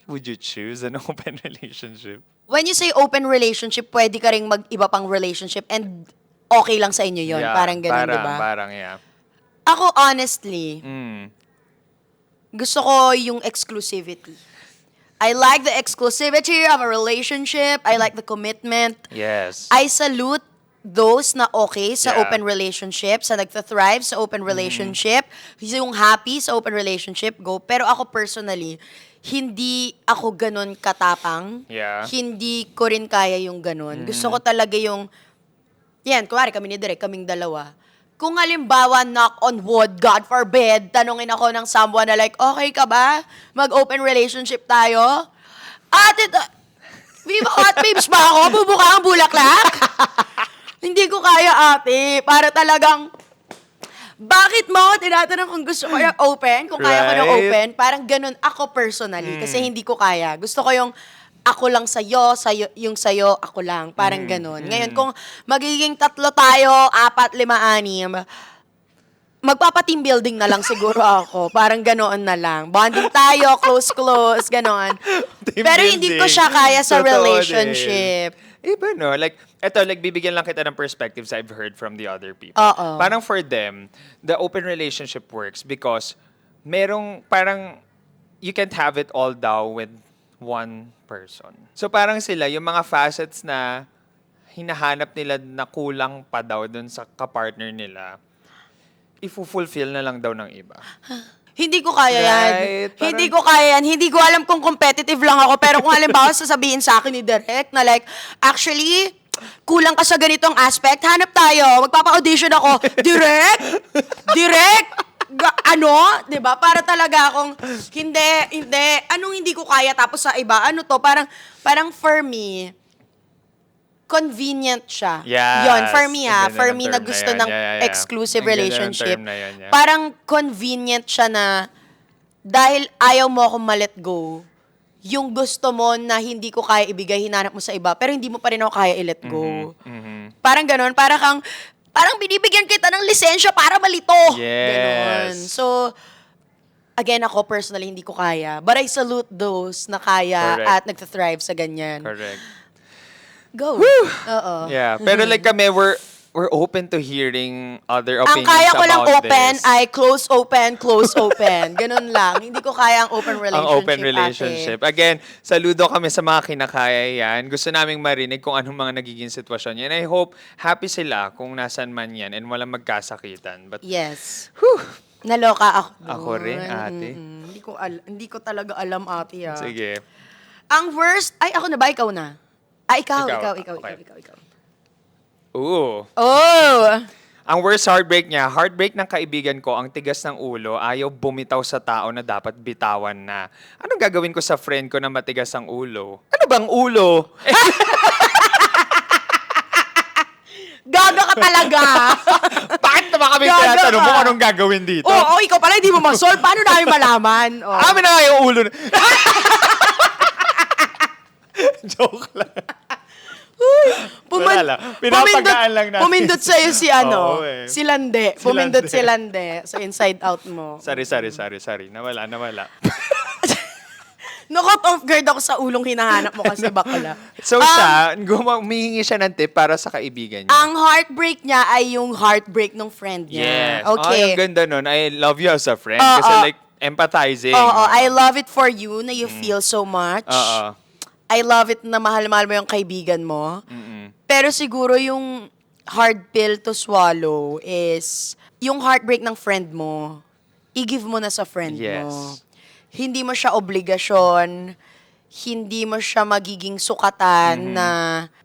would you choose an open relationship? When you say open relationship, pwede ka ring mag-iba pang relationship and okay lang sa inyo yon. Yeah, Parang ganun, di ba? Parang, yeah. Ako, honestly, gusto ko yung exclusivity. I like the exclusivity of a relationship. I like the commitment. Yes. I salute those na okay sa Yeah. open relationship, sa nagta-thrive sa open relationship, yung happy sa open relationship, go. Pero ako personally, hindi ako ganun katapang. Yeah. Hindi ko rin kaya yung ganun. Gusto ko talaga yung, yan, kumari kami ni Direk, kaming dalawa. Kung halimbawa, knock on wood, God forbid, tanungin ako ng someone na like, okay ka ba? Mag-open relationship tayo? Ate, Viva Hot Babes ba ako? Bubuka ang bulaklak? Hindi ko kaya, ate. Para talagang, bakit mo ako tinatanong kung gusto ko yung open? Kung kaya ko ng Right. open? Parang ganun ako personally. Kasi hindi ko kaya. Gusto ko yung ako lang sa'yo, yung sa'yo, ako lang. Parang ganun. Ngayon, kung magiging 3 tayo, 4, 5, 6, magpapa-team building na lang siguro ako. Parang ganoon na lang. Bonding tayo, close, ganoon. Team Pero hindi ko building. siya kaya sa Totoo relationship. Iba, no? Like, eto, like, bibigyan lang kita ng perspectives I've heard from the other people. Oo. Parang for them, the open relationship works because parang, you can't have it all daw with one person. So, parang sila, yung mga facets na hinahanap nila na kulang pa daw dun sa kapartner nila, i-fulfill na lang daw ng iba. Hindi ko kaya yan. Right, parang- Hindi ko kaya yan. Hindi ko alam kung competitive lang ako. Pero kung halimbawa sasabihin sa akin ni Direk na like, actually, kulang ka sa ganitong aspect, hanap tayo. Magpapa-audition ako. Direk! Ano? 'Di ba? Para talaga akong, hindi. Anong hindi ko kaya tapos sa iba? Ano to? Parang for me, convenient siya. Yes. Yon, for me Ang ganda for ng me term na na gusto yan. ng Yeah. exclusive Ang ganda ng relationship. term na yan, yeah. Parang convenient siya na dahil ayaw mo akong ma-let go, yung gusto mo na hindi ko kaya ibigay, hinanap mo sa iba, pero hindi mo pa rin ako kaya i-let go. Parang ganon, parang binibigyan kita ng lisensya para malito. Yes. Ganon. So, again, ako personally, hindi ko kaya. But I salute those na kaya Correct. at nagtathrive sa ganyan. Correct. Go. Oo. Yeah. Pero like kami, we're open to hearing other Ang opinions kaya ko lang about open this. ay close open. Ganun lang. Hindi ko kaya ang open relationship, Ang open relationship. Again, saludo kami sa mga kinakaya yan. Gusto naming marinig kung anong mga nagiging sitwasyon yan. I hope happy sila kung nasan man yan and walang magkasakitan. But, Yes. Naloka ako. Ako rin, ate. Hindi ko talaga alam, ate. sige. Ang worst, ay ako na ba? Ikaw na? Ah, ikaw. Okay. Ooh. Oh! Ang worst heartbreak niya, heartbreak ng kaibigan ko, ang tigas ng ulo, ayaw bumitaw sa tao na dapat bitawan na. Anong gagawin ko sa friend ko na matigas ang ulo? Ano bang ulo? Gaga ka talaga! Bakit naman kami Gaga tinatanong mo ka. kung anong gagawin dito? Oo, ikaw pala hindi mo ma-solve. Paano namin malaman? Oh. Amin na nga yung ulo. Joke lang. Wala lang. Pinapagaan lang natin. Pumindot sa'yo si Oo, eh. si Lande. Pumindot si Lande sa inside out mo. Sorry. Nawala. Knock off guard ako sa ulong hinahanap mo kasi bakla. So siya, humihingi siya ng tip para sa kaibigan niya. Ang heartbreak niya ay yung heartbreak ng friend niya. Yes. Okay. Ang ganda nun. I love you as a friend. Oo. Kasi like, empathizing. Oo, I love it for you na you feel so much. Oo. I love it na mahal-mahal mo yung kaibigan mo. Pero siguro yung hard pill to swallow is yung heartbreak ng friend mo, i-give mo na sa friend Yes. mo. Hindi mo siya obligasyon, hindi mo siya magiging sukatan na,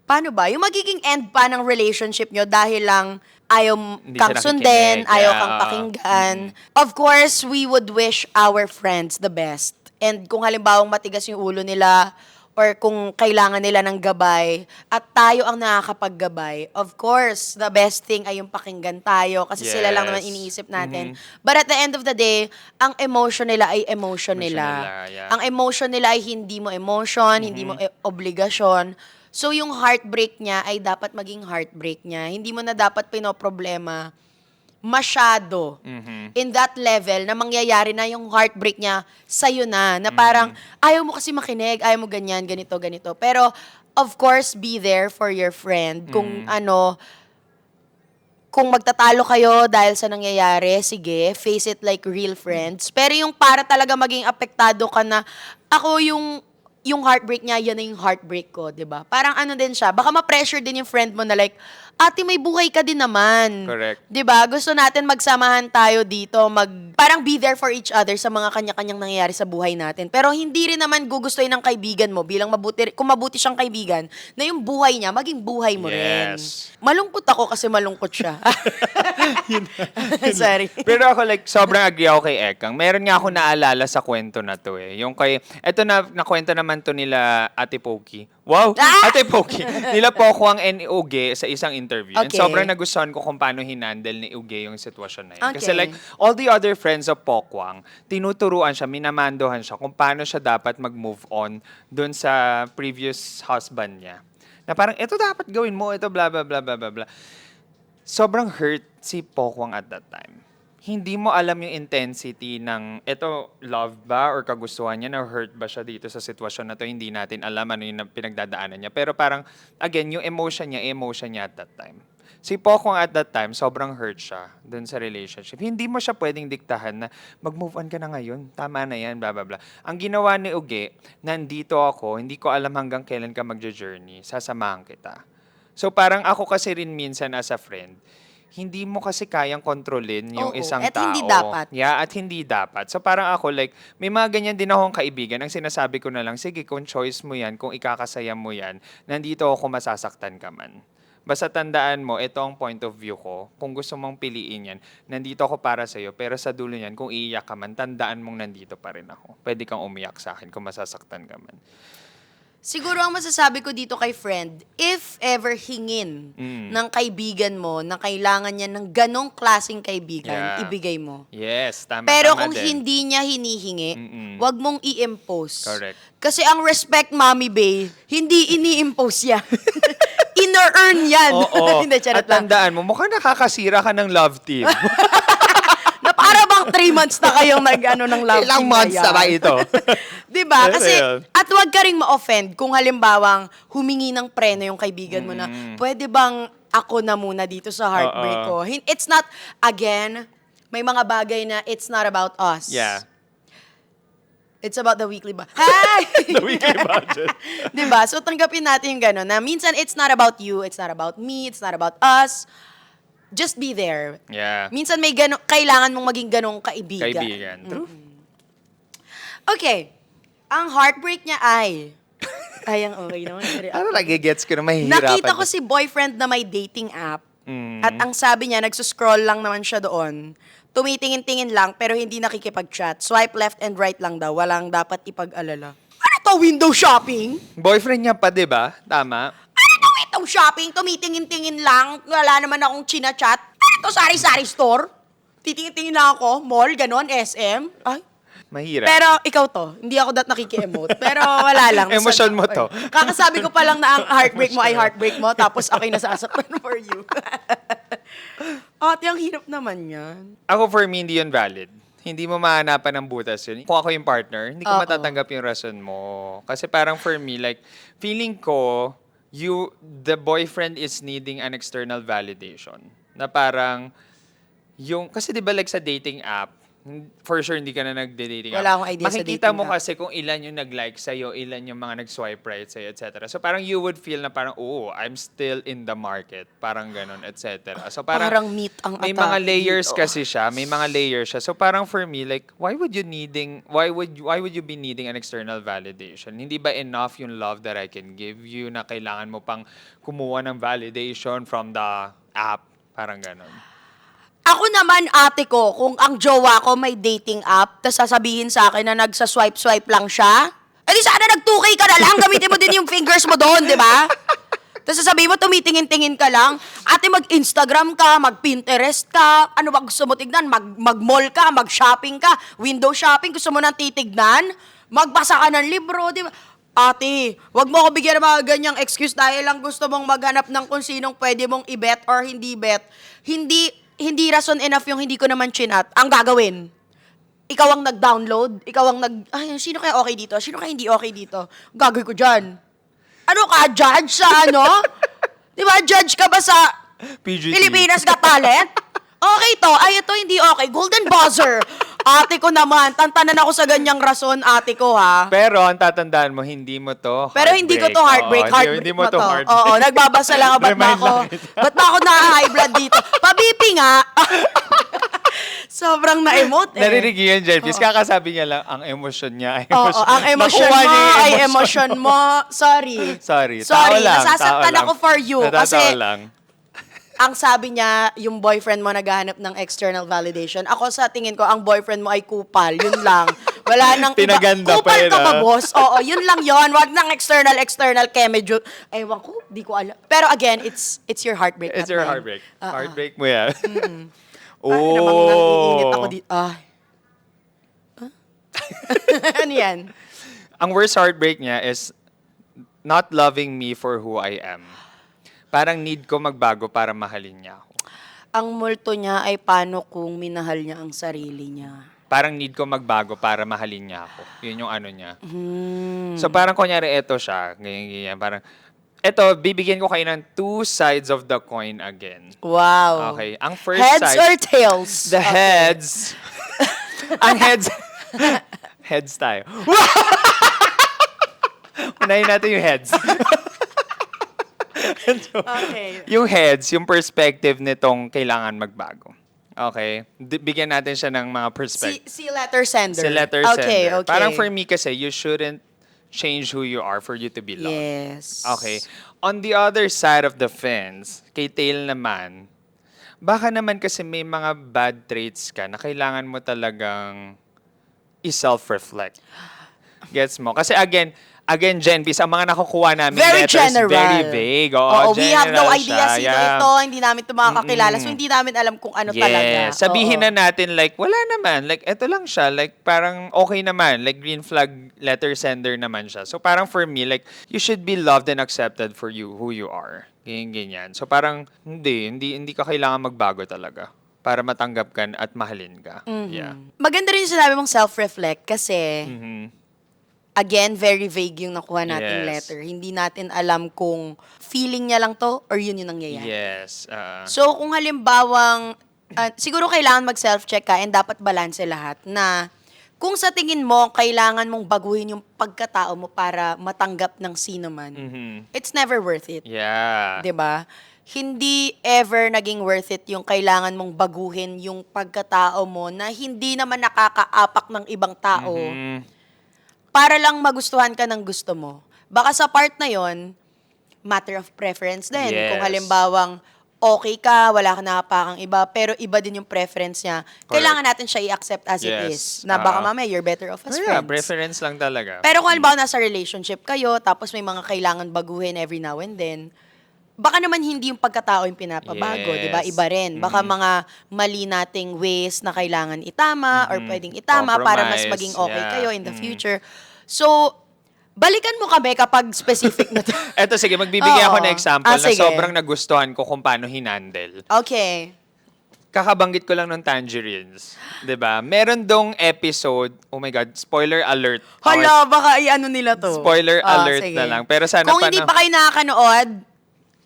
paano ba? Yung magiging end pa ng relationship nyo dahil lang ayaw Hindi kang siya sundin, nakikinig. ayaw Yeah, kang pakinggan. Of course, we would wish our friends the best. And kung halimbawang matigas yung ulo nila, or kung kailangan nila ng gabay, at tayo ang nakakapaggabay, of course, the best thing ay yung pakinggan tayo kasi sila lang naman Yes. iniisip natin. But at the end of the day, ang emotion nila ay emotion nila. Yeah. Ang emotion nila ay hindi mo emotion, hindi mo obligasyon. So yung heartbreak niya ay dapat maging heartbreak niya. Hindi mo na dapat pinoproblema masyado in that level na mangyayari na yung heartbreak niya sa'yo na parang ayaw mo kasi makinig, ayaw mo ganyan, ganito. Pero of course, be there for your friend. Kung magtatalo kayo dahil sa nangyayari, sige, face it like real friends. Pero yung para talaga maging apektado ka na, ako yung heartbreak niya, yan na yung heartbreak ko, di ba? Parang ano din siya, baka ma-pressure din yung friend mo na like, ate, may buhay ka din naman. Correct. Di ba? Gusto natin magsamahan tayo dito, parang be there for each other sa mga kanya-kanyang nangyayari sa buhay natin. Pero hindi rin naman gugustuhin ng kaibigan mo bilang kung mabuti siyang kaibigan, na yung buhay niya, maging buhay mo rin. Yes. Malungkot ako kasi malungkot siya. Sorry. Pero ako like, sobrang agree ako kay Ekang. Meron nga ako naalala sa kwento na to eh. Yung eto nakwento naman to nila Ate Pokey. Wow! Ate Pokey. Nila Pokwang and Uge sa isang interview. And Okay. sobrang nagustuhan ko kung paano hinandle ni Uge yung sitwasyon na yun. Kasi Okay. like, all the other friends of Pokwang, tinuturuan siya, minamandohan siya kung paano siya dapat mag-move on dun sa previous husband niya. Na parang, ito dapat gawin mo, ito blah, blah, blah, blah, blah, blah. Sobrang hurt si Pokwang at that time. Hindi mo alam yung intensity ng, ito, love ba or kagustuhan niya, na hurt ba siya dito sa sitwasyon na to, hindi natin alam ano yung pinagdadaanan niya. Pero parang, again, yung emotion niya at that time. Si Pokwang at that time, sobrang hurt siya dun sa relationship. Hindi mo siya pwedeng diktahan na mag-move on ka na ngayon, tama na yan, blah, blah, blah. Ang ginawa ni Uge, nandito ako, hindi ko alam hanggang kailan ka magja-journey, sasamahan kita. So parang ako kasi rin minsan as a friend, hindi mo kasi kayang kontrolin yung Oo, isang at tao. hindi dapat. Yeah, at hindi dapat. So parang ako like, may mga ganyan din akong kaibigan. Ang sinasabi ko na lang, sige, kung choice mo yan, kung ikakasaya mo yan, nandito ako masasaktan ka man. Basta tandaan mo, ito ang point of view ko. Kung gusto mong piliin yan, nandito ako para sa'yo. Pero sa dulo niyan, kung iiyak ka man, tandaan mong nandito pa rin ako. Pwede kang umiyak sa akin kung masasaktan ka man. Siguro ang masasabi ko dito kay friend, if ever hingin ng kaibigan mo na kailangan niya ng ganong klaseng kaibigan, Yeah. ibigay mo. Yes, tama. Pero tama kung din. hindi niya hinihingi, wag mong i-impose. Correct. Kasi ang respect, Mommy Bay, hindi ini-impose yan. Ina-earn yan. Oo. Hindi, charot At lang. tandaan mo, mukhang nakakasira ka ng love team. Na para bang 3 months na kayong ng love Ilang team months yan. na ba ito? Diba? Ano Kasi, yun? at wag ka ring ma-offend kung halimbawang humingi ng preno yung kaibigan mo na, pwede bang ako na muna dito sa heartbreak Oo. ko. It's not, again, may mga bagay na it's not about us. Yeah. It's about the weekly budget. Hi! The weekly budget. Diba? So, tanggapin natin yung gano'n na minsan it's not about you, it's not about me, it's not about us. Just be there. Yeah. Minsan may kailangan mong maging ganong kaibigan. Kaibigan. True. Okay. Ang heartbreak niya ay... Ay, ang okay naman. Ano nagigets ko na mahihirapan? Nakita ko si boyfriend na may dating app. Mm. At ang sabi niya, nagsuscroll lang naman siya doon. Tumitingin-tingin lang, pero hindi nakikipag-chat. Swipe left and right lang daw. Walang dapat ipag-alala. Ano to, window shopping? Boyfriend niya pa, di ba? Tama? Ano to, window shopping? Tumitingin-tingin lang. Wala naman akong chinachat. Ano to, sari-sari store? Titingin-tingin lang ako. Mall, ganon, SM. Ay. Mahirap. Pero ikaw to, hindi ako nakiki-emote. Pero wala lang. Emosyon mo to. Kakasabi ko pa lang na ang heartbreak mo ay heartbreak mo, tapos ako'y nasasaktan for you. Ate, ang hirap naman yan. Ako, for me, hindi yun valid. Hindi mo mahanapan ng butas yun. Kung ako yung partner, hindi ko Oo. matatanggap yung rason mo. Kasi parang for me, like, feeling ko, the boyfriend is needing an external validation. Na parang, kasi di ba like sa dating app, for sure hindi ka na nagde-dating Wala app. akong idea sa Makikita dating mo app. kasi kung ilan yung nag-like sa'yo, ilan yung mga nag-swipe right sa'yo, etc. So parang you would feel na parang, I'm still in the market. Parang ganun, etc. So Parang meat ang may atake mga layers dito. kasi siya. May mga layers siya. So parang for me, like, why would you be needing an external validation? Hindi ba enough yung love that I can give you na kailangan mo pang kumuha ng validation from the app? Parang ganun. Ako naman, ate ko, kung ang jowa ko may dating app, tapos sasabihin sa akin na nagsa-swipe-swipe lang siya, eh di sana nag-2K ka na lang, gamitin mo din yung fingers mo doon, di ba? Tapos sasabihin mo, tumitingin-tingin ka lang, ate mag-Instagram ka, mag-Pinterest ka, ano ba gusto mo tignan? Mag-mall ka, mag-shopping ka, window shopping, gusto mo nang titignan? Magbasa ka ng libro, di ba? Ate, wag mo ako bigyan ng mga ganyang excuse dahil lang gusto mong maghanap ng kung sinong pwede mong i-bet or hindi bet. Hindi rason enough yung hindi ko naman chinat. Ang gagawin, ikaw ang nag-download, sino kaya okay dito? Sino kaya hindi okay dito? Gagawin ko dyan. Ano ka, judge sa ano? Di ba, judge ka ba sa PGT. Pilipinas Got Talent? Okay to, ito hindi okay. Golden buzzer. Ate ko naman, tantanan ako sa ganyang rason, ate ko ha. Pero ang tatandaan mo, hindi mo to heartbreak. Pero hindi ko to heartbreak. Oo, Heartbreak hindi mo to heartbreak. Oo, nagbabasa lang ako. Remind lang kita. Ba't ba ako na-high blood dito? Pabipi nga. Sobrang na-emote eh. Narinig yun, Jelvis. Kakasabi niya lang, ang emosyon niya ay Oo, ang emosyon Nakuha mo niya yung ay emosyon mo. Sorry. Sorry. Tao lang, Nasasaktan tao lang. ako for you. Natatawa Kasi lang. ang sabi niya, yung boyfriend mo naghahanap ng external validation. Ako sa tingin ko, ang boyfriend mo ay kupal. Yun lang. Wala nang Pinaganda iba. pa Kupal yun, ka ba, ah? boss? Oo, yun lang yun. Wag nang external chemistry. Ewan ko, di ko alam. Pero again, it's your heartbreak. It's not your mine. heartbreak. Oo. Heartbreak mo yan. Ay, namang nangiinit ako dito. Huh? Ano yan? Ang worst heartbreak niya is not loving me for who I am. Parang need ko magbago para mahalin niya ako. Ang multo niya ay paano kung minahal niya ang sarili niya. Parang need ko magbago para mahalin niya ako. Yun yung ano niya. So parang kunyari eto siya. Ganyan. Parang, eto, bibigyan ko kayo ng two sides of the coin again. Wow. Okay. Ang first Heads side, or tails? the heads. Ang heads. Heads tayo. Unahin natin yung heads. Okay. Yung heads, yung perspective nitong kailangan magbago. Okay? Bigyan natin siya ng mga perspective. Si letter sender. Si letter Okay, sender. okay. Parang for me kasi, you shouldn't change who you are for you to be loved. Yes. Okay. On the other side of the fence, kay Tail naman, baka naman kasi may mga bad traits ka na kailangan mo talagang i-self-reflect. Gets mo? Kasi again, Jen, ang mga nakukuha namin Very letters, general. very vague. Oo, we have no general idea siya. sino Yeah. ito, hindi namin ito makakakilala. So, hindi namin alam kung ano talaga. Sabihin Oo. na natin, like, wala naman. Like, eto lang siya. Like, parang okay naman. Like, green flag letter sender naman siya. So, parang for me, like, you should be loved and accepted for you, who you are. Ganyan. So, parang, hindi ka kailangan magbago talaga para matanggap ka at mahalin ka. Yeah. Maganda rin yung sinabi mong self-reflect kasi Mhm. again, very vague yung nakuha nating Yes. letter. Hindi natin alam kung feeling niya lang to or yun yung nangyayari. Yes. So, kung halimbawang, siguro kailangan mag-self-check ka and dapat balanse lahat na kung sa tingin mo, kailangan mong baguhin yung pagkatao mo para matanggap ng sino man, it's never worth it. Yeah. 'Di ba? Hindi ever naging worth it yung kailangan mong baguhin yung pagkatao mo na hindi naman nakakaapak ng ibang tao para lang magustuhan ka ng gusto mo. Baka sa part na yon, matter of preference din. Yes. Kung halimbawang okay ka, wala ka nakapakang iba, pero iba din yung preference niya, kailangan natin siya i-accept as it Yes. is. Na baka mamaya, you're better off as Yeah, friends. preference lang talaga. Pero kung halimbawa nasa relationship kayo, tapos may mga kailangan baguhin every now and then, baka naman hindi yung pagkatao yung pinapabago, Yes. di ba? Iba rin. Baka mga mali nating ways na kailangan itama or pwedeng itama para mas Compromise, maging okay yeah. kayo in the future. So, balikan mo kami kapag specific na to. Eto, sige, magbibigay ako Oo. ng example na Sige. sobrang nagustuhan ko kung paano hinandle. Okay. Kakabanggit ko lang ng Tangerines. 'Di ba? Meron dong episode, oh my God, spoiler alert. Hala, baka i-ano nila to. Spoiler alert sige. na lang. Pero sana Kung hindi pa kayo nakakanood,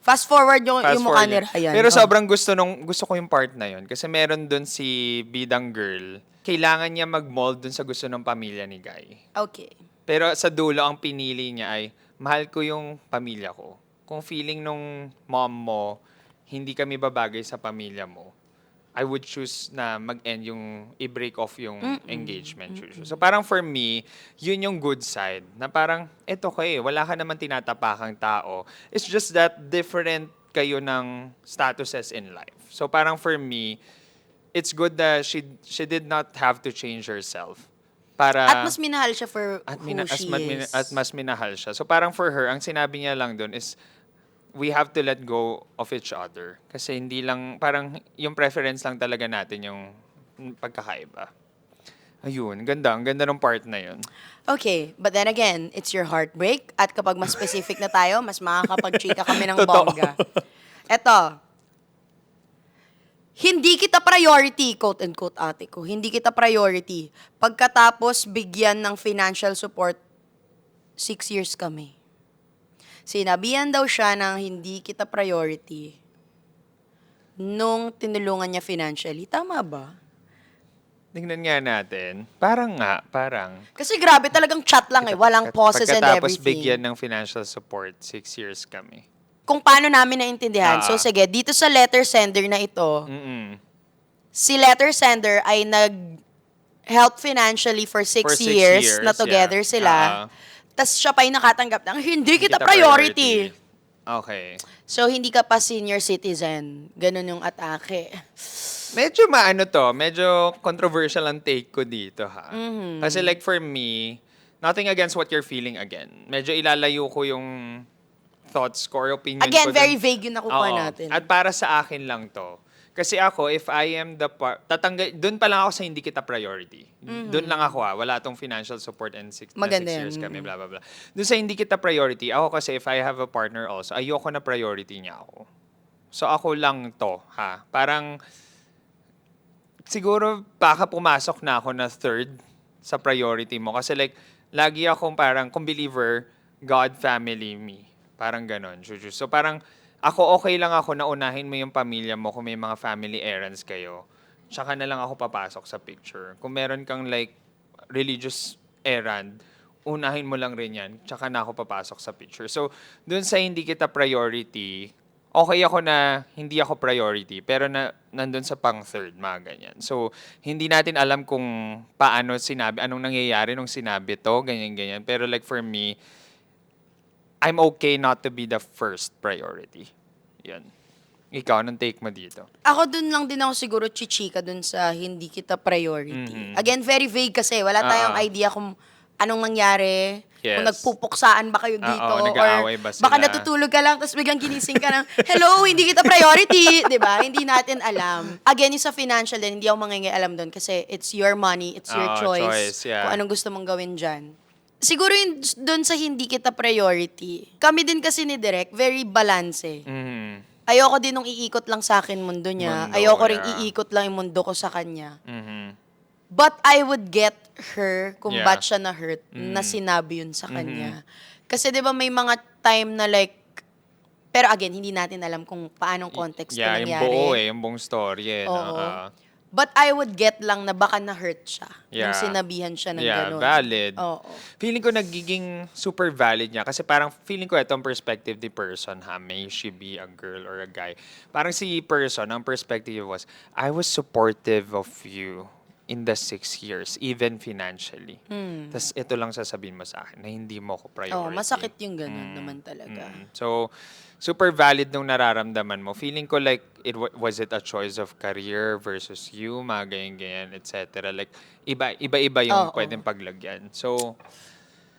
fast forward yung Fast mukha forward ni yun. Ryan. Pero Oh. sobrang gusto ko yung part na yun. Kasi meron dun si bidang girl. Kailangan niya mag-mold dun sa gusto ng pamilya ni Guy. Okay. Pero sa dulo, ang pinili niya ay, mahal ko yung pamilya ko. Kung feeling nung mom mo, hindi kami babagay sa pamilya mo, I would choose na mag-end yung, i-break off yung engagement. So parang for me, yun yung good side. Na parang, eto kayo, wala ka naman tinatapakang tao. It's just that different kayo ng statuses in life. So parang for me, it's good that she did not have to change herself. Para, At mas minahal siya for at who mina- she is. at mas minahal siya. So parang for her, ang sinabi niya lang dun is, we have to let go of each other. Kasi hindi lang, parang yung preference lang talaga natin yung pagkakaiba. Ayun, ang ganda ng part na yun. Okay, but then again, it's your heartbreak. At kapag mas specific na tayo, mas makakapag-chika kami ng Totoo. bongga. Eto, hindi kita priority, quote-unquote ate ko, hindi kita priority. Pagkatapos bigyan ng financial support, 6 years kami. Sinabihan daw siya ng hindi kita priority nung tinulungan niya financially. Tama ba? Tingnan nga natin. Parang. Kasi grabe talagang chat lang walang pauses and Pagkatapos everything. bigyan ng financial support, 6 years kami. Kung paano namin naintindihan. So sige, dito sa letter sender na ito, si letter sender ay nag-help financially for 6 For 6 years na years, together yeah. sila. Tapos siya pa yung nakatanggap ng, hindi kita priority. Okay. So, hindi ka pa senior citizen. Ganun yung atake. Medyo medyo controversial ang take ko dito ha. Kasi like for me, nothing against what you're feeling again. Medyo ilalayo ko yung thoughts ko or opinion ko. Again, dun. very vague yung nakukuha Oo. natin. At para sa akin lang to. Kasi ako, if I am doon pa lang ako sa hindi kita priority. Doon lang ako wala tong financial support and 6 Maganda years yan. kami, blah, blah, blah. Doon sa hindi kita priority, ako kasi if I have a partner also, ayoko na priority niya ako. So ako lang to, ha? Parang, siguro baka pumasok na ako na third sa priority mo. Kasi like, lagi akong parang, kung believer, God, family, me. Parang ganon, Juju. So parang, ako okay lang ako na unahin mo yung pamilya mo kung may mga family errands kayo. Tsaka na lang ako papasok sa picture. Kung meron kang like religious errand, unahin mo lang rin yan. Tsaka na ako papasok sa picture. So, dun sa hindi kita priority, okay ako na hindi ako priority, pero nandun sa pang-third, mga ganyan. So, hindi natin alam kung paano sinabi, anong nangyayari nung sinabi to, ganyan-ganyan. Pero like for me, I'm okay not to be the first priority. Yan. Ikaw, anong take mo dito? Ako dun lang din ako siguro chichika dun sa hindi kita priority. Again, very vague kasi. Wala tayong idea kung anong nangyari. Yes. Kung nagpupuksaan ba kayo dito. nag-aaway ba sila? Baka natutulog ka lang tapos biglang ginising ka ng, hello, hindi kita priority. Diba? Hindi natin alam. Again, yung sa financial din, hindi ako mangingialam dun kasi it's your money, it's your choice. Yeah. Kung anong gusto mong gawin dyan. Siguro yung doon sa hindi kita priority, kami din kasi ni Direk, very balance eh. Ayoko din nung iikot lang sa akin mundo niya. Mundo, Ayoko ring yeah. iikot lang yung mundo ko sa kanya. But I would get her kung Yeah. ba't siya na-hurt na sinabi yun sa kanya. Kasi di ba may mga time na like, pero again, hindi natin alam kung paanong context Yeah, na yung nangyari. buo yung buong story no? Oo. But I would get lang na baka na-hurt siya nung Yeah. sinabihan siya ng Yeah, ganun. valid. Oo. Feeling ko nagiging super valid niya kasi parang feeling ko itong perspective ni person may she be a girl or a guy. Parang si person, ang perspective was, I was supportive of you in the 6 years, even financially. Tas ito lang sasabihin mo sa akin na hindi mo ko priority. Oo, masakit yung ganun naman talaga. So, super valid nung nararamdaman mo. Feeling ko like, was it a choice of career versus you, mga ganyan-ganyan, etc. Like, iba-iba yung Oo. pwedeng paglagyan. So,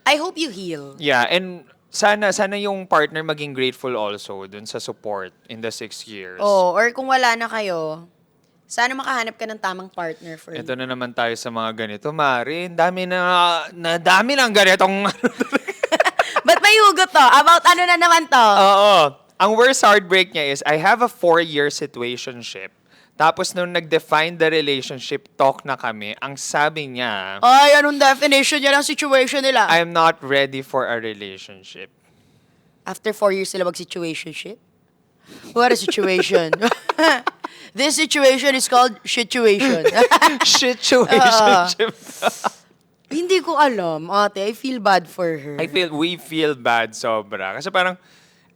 I hope you heal. yeah, and sana yung partner maging grateful also dun sa support in the 6 years. Oh, or kung wala na kayo, sana makahanap ka ng tamang partner for you. Ito na naman tayo sa mga ganito, Mari. Dami ng ganitong Ba't may hugot to? About ano na naman to? Oo. Ang worst heartbreak niya is, I have a 4-year situationship. Tapos nung nag-define the relationship, talk na kami, ang sabi niya, Ay, anong definition niya ng situation nila? I'm not ready for a relationship. After 4 years sila mag-situationship? What a situation. This situation is called situation. Situationship. Hindi ko alam, ate. I feel bad for her. We feel bad sobra. Kasi parang,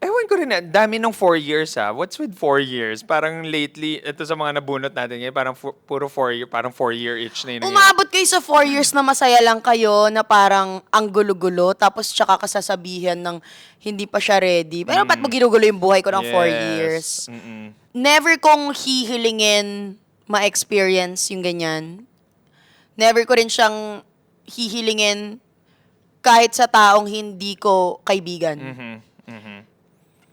ewan ko rin, dami ng 4 years What's with 4 years? Parang lately, ito sa mga nabunot natin ngayon, parang puro 4 year, parang 4 year each na yun. Umabot kayo sa 4 years na masaya lang kayo, na parang ang gulo-gulo, tapos tsaka kasasabihan ng hindi pa siya ready. Pero ba't mo ginugulo yung buhay ko ng 4 years? Mm-mm. Never kong hihilingin ma-experience yung ganyan. Never ko rin siyang hihilingin kahit sa taong hindi ko kaibigan. Mhm. Mhm.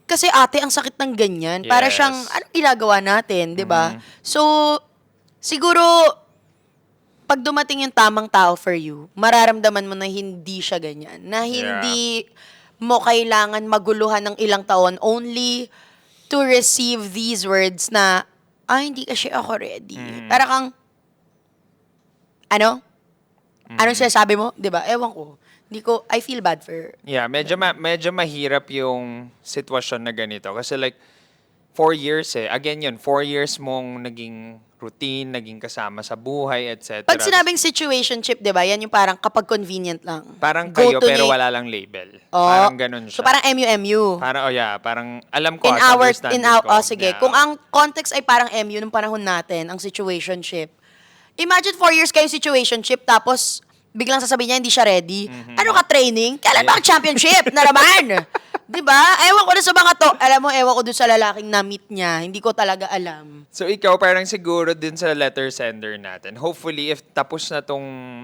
Kasi ate, ang sakit ng ganyan. Para Yes. siyang, anong ginagawa natin, di ba? So, siguro, pag dumating yung tamang tao for you, mararamdaman mo na hindi siya ganyan. Na hindi mo kailangan maguluhan ng ilang taon only to receive these words na, hindi kasi ako ready. Para kang, anong sinasabi mo? Di ba? Ewan ko. I feel bad for her. Yeah, medyo mahirap yung sitwasyon na ganito. Kasi like, 4 years Again yun, 4 years mong naging routine, naging kasama sa buhay, etc. Pag sinabing situationship, di ba, yan yung parang kapag convenient lang. Parang Go kayo to pero ni- wala lang label. Oh, Parang ganun siya. So parang MU-MU. Parang, parang alam ko, Sige. Kung ang context ay parang MU nung panahon natin, ang situationship. Imagine 4 years kayong situationship, tapos biglang sasabihin niya hindi siya ready. Ano ka, training? Kailan ba ang championship na naman? Di ba? Ewan ko na sa mga to. Alam mo, ewan ko dun sa lalaking na-meet niya. Hindi ko talaga alam. So ikaw parang siguro din sa letter sender natin. Hopefully if tapos na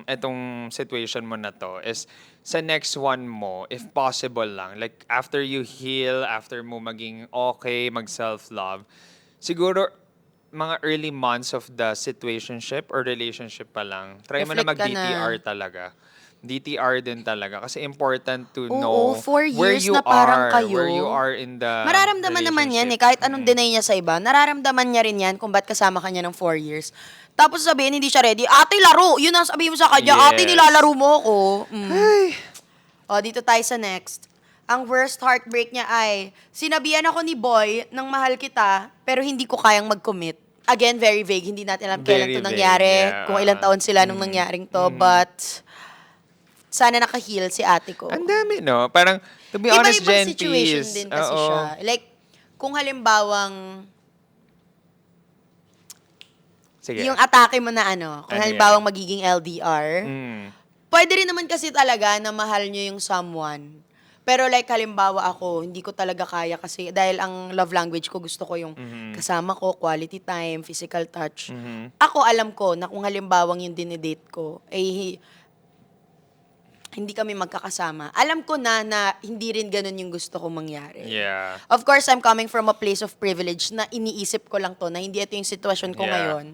etong situation mo na to is sa next one mo, if possible lang, like after you heal, after mo maging okay, mag self-love, siguro mga early months of the situationship or relationship pa lang, try mo na Reflect ka na. mag-DTR talaga. DTR din talaga kasi important to Oo, know 4 where years you na parang are, kayo. where you are in the Mararamdaman naman yan eh. Kahit anong deny niya sa iba, nararamdaman niya rin yan kung ba't kasama ka niya ng 4 years. Tapos sabihin, hindi siya ready. Ate, laro! Yun ang sabihin mo sa kanya. Yes. Ate, nilalaro mo ako. O, dito tayo sa next. Ang worst heartbreak niya ay, sinabihan ako ni boy ng mahal kita, pero hindi ko kayang mag-commit. Again, very vague. Hindi natin alam kailan Very to vague, nangyari, yeah. kung ilang taon sila nung nangyaring to, but sana naka-heal si ate ko. Ang dami, no? Parang, to be honest, Iba-ibang Jen situation Peace, din kasi oo. siya. Like, kung halimbawang, Sige. yung atake mo na kung Ano halimbawang yan? magiging LDR, Mm. pwede rin naman kasi talaga na mahal nyo yung someone. Pero like, halimbawa ako, hindi ko talaga kaya kasi dahil ang love language ko, gusto ko yung kasama ko, quality time, physical touch. Ako, alam ko na kung halimbawang yung dinidate ko, hindi kami magkakasama. Alam ko na hindi rin ganun yung gusto kong mangyari. Yeah. Of course, I'm coming from a place of privilege na iniisip ko lang to, na hindi ito yung sitwasyon ko Yeah. ngayon.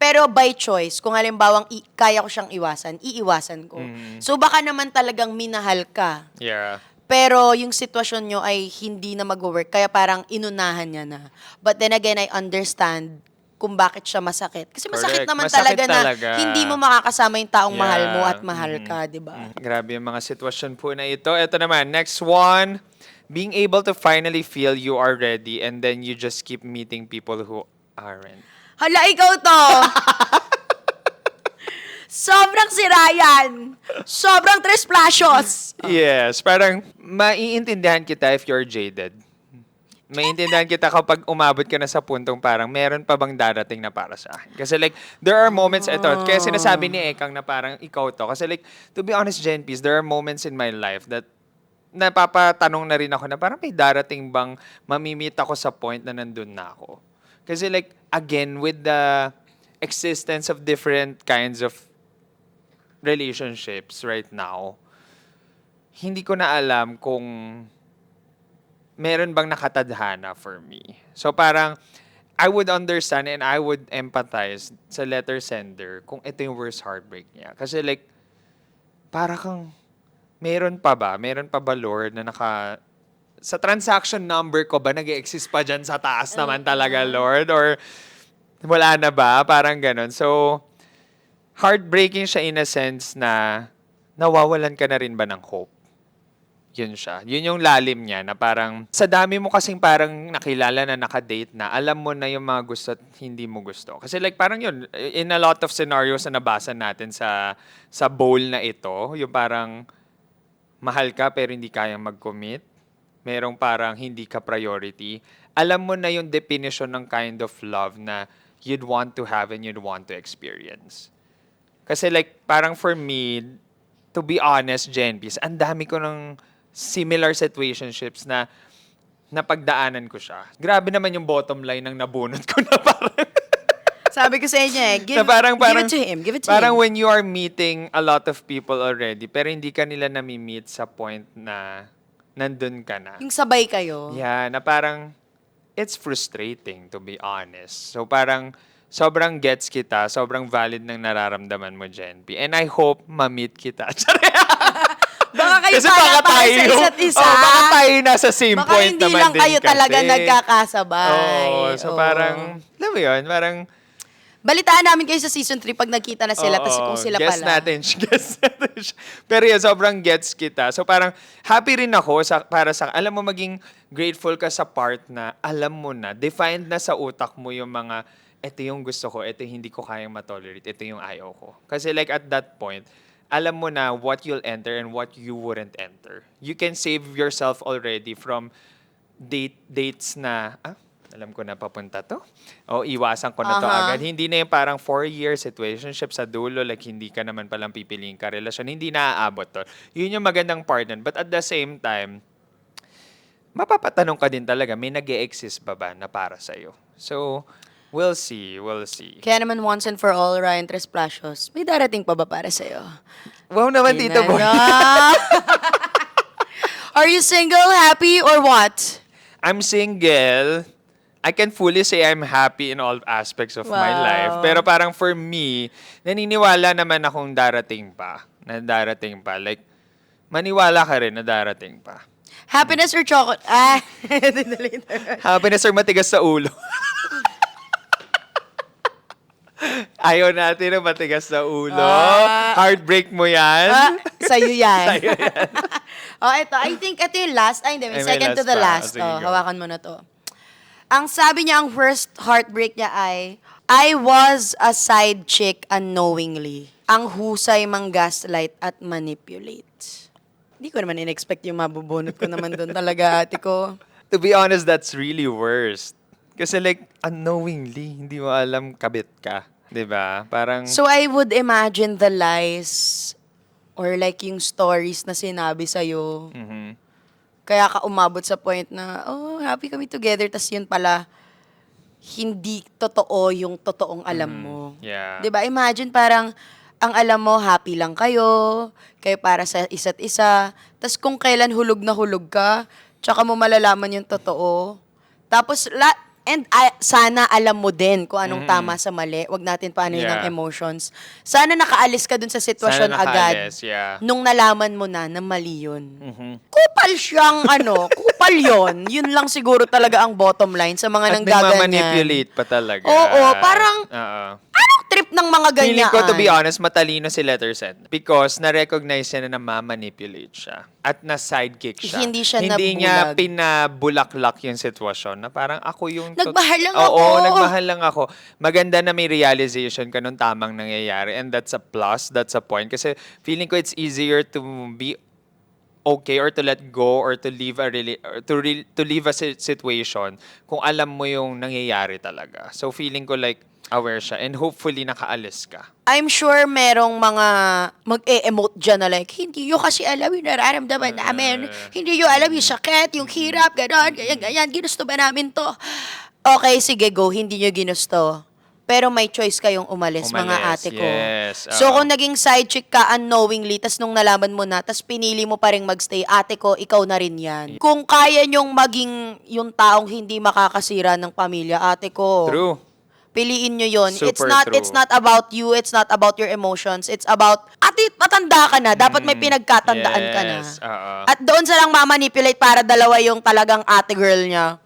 Pero by choice, kung halimbawang kaya ko siyang iwasan, iiwasan ko. So baka naman talagang minahal ka. Yeah. Pero yung sitwasyon nyo ay hindi na mag-work, kaya parang inunahan niya na. But then again, I understand kung bakit siya masakit. Kasi masakit Correct. naman Masakit talaga, talaga. na hindi mo makakasama yung taong mahal mo Yeah. at mahal ka, di ba? Grabe yung mga sitwasyon po na ito. Ito naman, next one. Being able to finally feel you are ready and then you just keep meeting people who aren't. Hala, ikaw to! Sobrang sira yan! Sobrang tresplacious! Yes, parang maiintindihan kita if you're jaded. Maiintindihan kita kapag umabot ka na sa puntong parang meron pa bang darating na para sa akin. Kasi like, there are moments, kaya sinasabi ni Ekang na parang ikaw to. Kasi like, to be honest, Jen Peace, there are moments in my life that napapatanong na rin ako na parang may darating bang mamimit ako sa point na nandun na ako. Kasi like, again, with the existence of different kinds of relationships right now, hindi ko na alam kung meron bang nakatadhana for me. So parang, I would understand and I would empathize sa letter sender kung ito yung worst heartbreak niya. Kasi like, para kang, meron pa ba? Meron pa ba, Lord, na sa transaction number ko ba, nag-exist pa dyan sa taas naman talaga, Lord? Or wala na ba? Parang ganun. So, heartbreaking siya in a sense na nawawalan ka na rin ba ng hope? Yun siya. Yun yung lalim niya na parang sa dami mo kasing parang nakilala na nakadate na, alam mo na yung mga gusto at hindi mo gusto. Kasi like parang yun, in a lot of scenarios na nabasa natin sa bowl na ito, yung parang mahal ka pero hindi kayang mag-commit. Merong parang hindi ka priority. Alam mo na yung definition ng kind of love na you'd want to have and you'd want to experience. Kasi like parang for me, to be honest, Jen Peace, ang dami ko ng similar situationships na napagdaanan ko siya. Grabe naman yung bottom line ng nabunot ko na parang Sabi ko sa inyo na give it to him, give it to parang him. when you are meeting a lot of people already, pero hindi ka nila nami-meet sa point na nandun ka na. Yung sabay kayo. Yeah, na parang it's frustrating to be honest. So parang sobrang gets kita, sobrang valid ng nararamdaman mo, Jen P. And I hope ma-meet kita. Baka kayo Kasi para baka sa tayo, isa't isa. baka tayo nasa same Baka point hindi naman lang din kayo kasi. talaga nagkakasabay. Oo, so Oo. parang, alam mo yun, parang, Balitaan namin kayo sa season 3 pag nagkita na sila, tapos kung sila guess pala. guess natin siya. Pero yun, sobrang gets kita. So parang, happy rin ako alam mo, maging grateful ka sa part na, alam mo na, defined na sa utak mo yung mga, ito yung gusto ko, ito yung hindi ko kayang matolerate, ito yung ayaw ko. Kasi like at that point, alam mo na what you'll enter and what you wouldn't enter. You can save yourself already from dates na, alam ko na papunta to. O iwasan ko na to agad. Hindi na yung parang 4-year situationship sa dulo, like hindi ka naman palang pipiliin ka relasyon. Hindi na-aabot to. Yun yung magandang part nun. But at the same time, mapapatanong ka din talaga, may nag-e-exist ba na para sa'yo? So, we'll see. Kaya naman once and for all, Ryan Tresplacios, may darating pa ba para sa'yo? Wow naman, Tito Boy. Are you single, happy, or what? I'm single. I can fully say I'm happy in all aspects of my Wow. life. Pero parang for me, naniniwala naman akong darating pa. Like, maniwala ka rin na darating pa. Happiness or chocolate? Happiness or matigas sa ulo? Ayaw natin ng matigas sa ulo. Heartbreak mo yan. Sa'yo yan. Sa'yo yan. Ito. I think ito yung last. Ay, hindi. May Ay, may second to last the pa. last. Sige, go. Hawakan mo na to. Ang sabi niya, ang worst heartbreak niya ay, I was a side chick unknowingly. Ang husay mang gaslight at manipulate. Hindi ko naman in-expect yung mabubunot ko naman doon talaga, ate ko. To be honest, that's really worst. Kasi like, unknowingly, hindi mo alam kabit ka. 'Di ba? Parang, So I would imagine the lies or like yung stories na sinabi sa'yo. mhm. Kaya ka umabot sa point na, happy kami together. Tas yun pala, hindi totoo yung totoong alam mo. Yeah. 'Di ba? Imagine parang, ang alam mo, happy lang kayo para sa isa't isa. Tas kung kailan hulog na hulog ka, tsaka mo malalaman yung totoo. Tapos, And sana alam mo din kung anong tama sa mali. Huwag natin paanoyin Yeah. ng emotions. Sana nakaalis ka dun sa sitwasyon Sana agad. nakaalis, yeah. Nung nalaman mo na mali yun. Mhm. Kupal siyang kupal yun. Yun lang siguro talaga ang bottom line sa mga At nanggaganyan. nagmamanipulate pa talaga. Oo, parang, Oo. anong trip ng mga ganyan? Feeling ko, to be honest, matalino si Letter Send. Because na-recognize niya na namamanipulate siya. At na-sidekick siya. Hindi siya niya nabulag. pinabulaklak yung sitwasyon na parang ako yung... Nagmahal lang Oo, ako. nagmahal lang ako. Maganda na may realization ka nung tamang nangyayari. And that's a plus, that's a point. Kasi feeling ko it's easier to be okay or to let go or to leave to leave a situation kung alam mo yung nangyayari talaga. So feeling ko like aware siya and hopefully nakaalis ka. I'm sure merong mga mag-e-emote dyan na like, hindi nyo kasi alam yung nararamdaman namin. Hindi nyo alam yung sakit, yung hirap, gano'n, ganyan. Ginusto ba namin to? Okay, sige, go. Hindi nyo ginusto. Pero may choice kayong umalis, mga ate ko. Yes. So, kung naging side chick ka unknowingly, tas nung nalaman mo na, tas pinili mo pa rin magstay, ate ko, ikaw na rin yan. Kung kaya nyong maging yung taong hindi makakasira ng pamilya, ate ko. True. Piliin nyo yun. Super true. It's not about you, it's not about your emotions, it's about, ate, matanda ka na, dapat may pinagkatandaan ka na. Yes. Oo. At doon sa lang mamanipulate para dalawa yung talagang ate girl niya.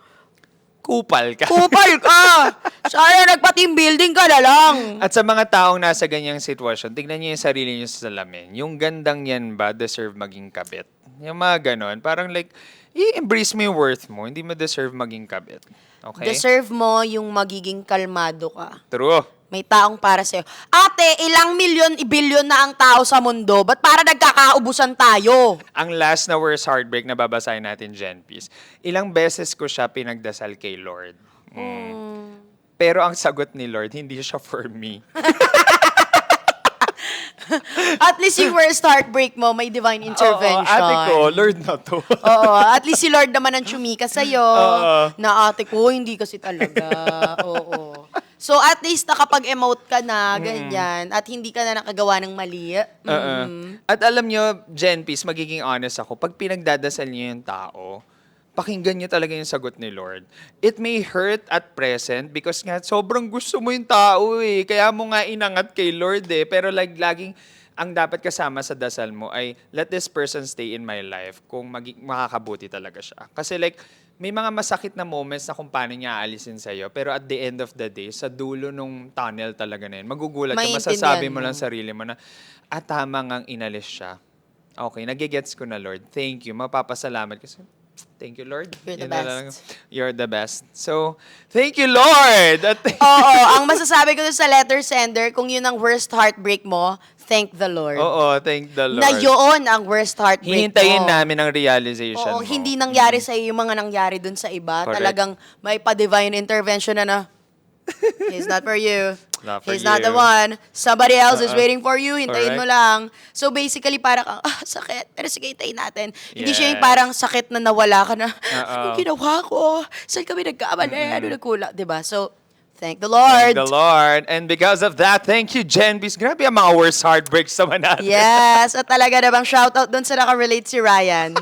Kupal ka. Kupal ka! Sana nagpa-team building ka na lang. At sa mga taong nasa ganyang sitwasyon, tignan niyo yung sarili niyo sa salamin. Yung gandang yan ba deserve maging kabit? Yung mga ganon. Parang like, i-embrace mo yung worth mo. Hindi mo deserve maging kabit. Okay? Deserve mo yung magiging kalmado ka. True. May taong para sa'yo. Ate, ilang milyon, ibilyon na ang tao sa mundo. Ba't para nagkakaubusan tayo? Ang last na worst heartbreak na babasahin natin, Jen Peace. Ilang beses ko siya pinagdasal kay Lord. Pero ang sagot ni Lord, hindi siya for me. At least yung worst heartbreak mo, may divine intervention. Oo, ate ko, Lord na to. Oo, at least si Lord naman ang chumika sa'yo. Oo. Na ate ko, hindi kasi talaga. Oo. So at least nakapag-emote ka na, ganyan, at hindi ka na nakagawa ng mali. At alam nyo, Jen Peace, magiging honest ako, pag pinagdadasal niyo yung tao, pakinggan niyo talaga yung sagot ni Lord. It may hurt at present because nga sobrang gusto mo yung tao eh. Kaya mo nga inangat kay Lord eh. Pero like laging ang dapat kasama sa dasal mo ay let this person stay in my life kung makakabuti talaga siya. Kasi like may mga masakit na moments na kung paano niya aalisin sa'yo. Pero at the end of the day, sa dulo nung tunnel talaga na yun, magugulat ka, masasabi mo lang sarili mo na, tama ngang inalis siya. Okay, nagigets ko na, Lord. Thank you. Mapapasalamat kasi. Thank you, Lord. You're the Yun na best. lang. You're the best. So, thank you, Lord! At Oo, ang masasabi ko dun sa letter sender, kung yun ang worst heartbreak mo, thank the Lord. Oo, thank the Lord. Na yun ang worst heartbreak Hihintayin mo. namin ang realization Oo, mo. hindi nangyari sa yung mga nangyari dun sa iba. Correct. Talagang may pa-divine intervention na he's not for you. Not for He's not the you. one. Somebody else is waiting for you. Hintayin mo Correct. lang. So basically, parang, sakit. Pero sige, hintayin natin. Hindi siya yung Yes. parang sakit na nawala ka na. Oo. Anong ginawa ko? Saan kami nagkamali? Ano nagkula? Diba? So, thank the Lord. Thank the Lord. And because of that, thank you, Jen Bis. Grabe ang mga worst heartbreaks naman natin. Yes. At talaga namang shoutout doon sa nakarelate si Ryan.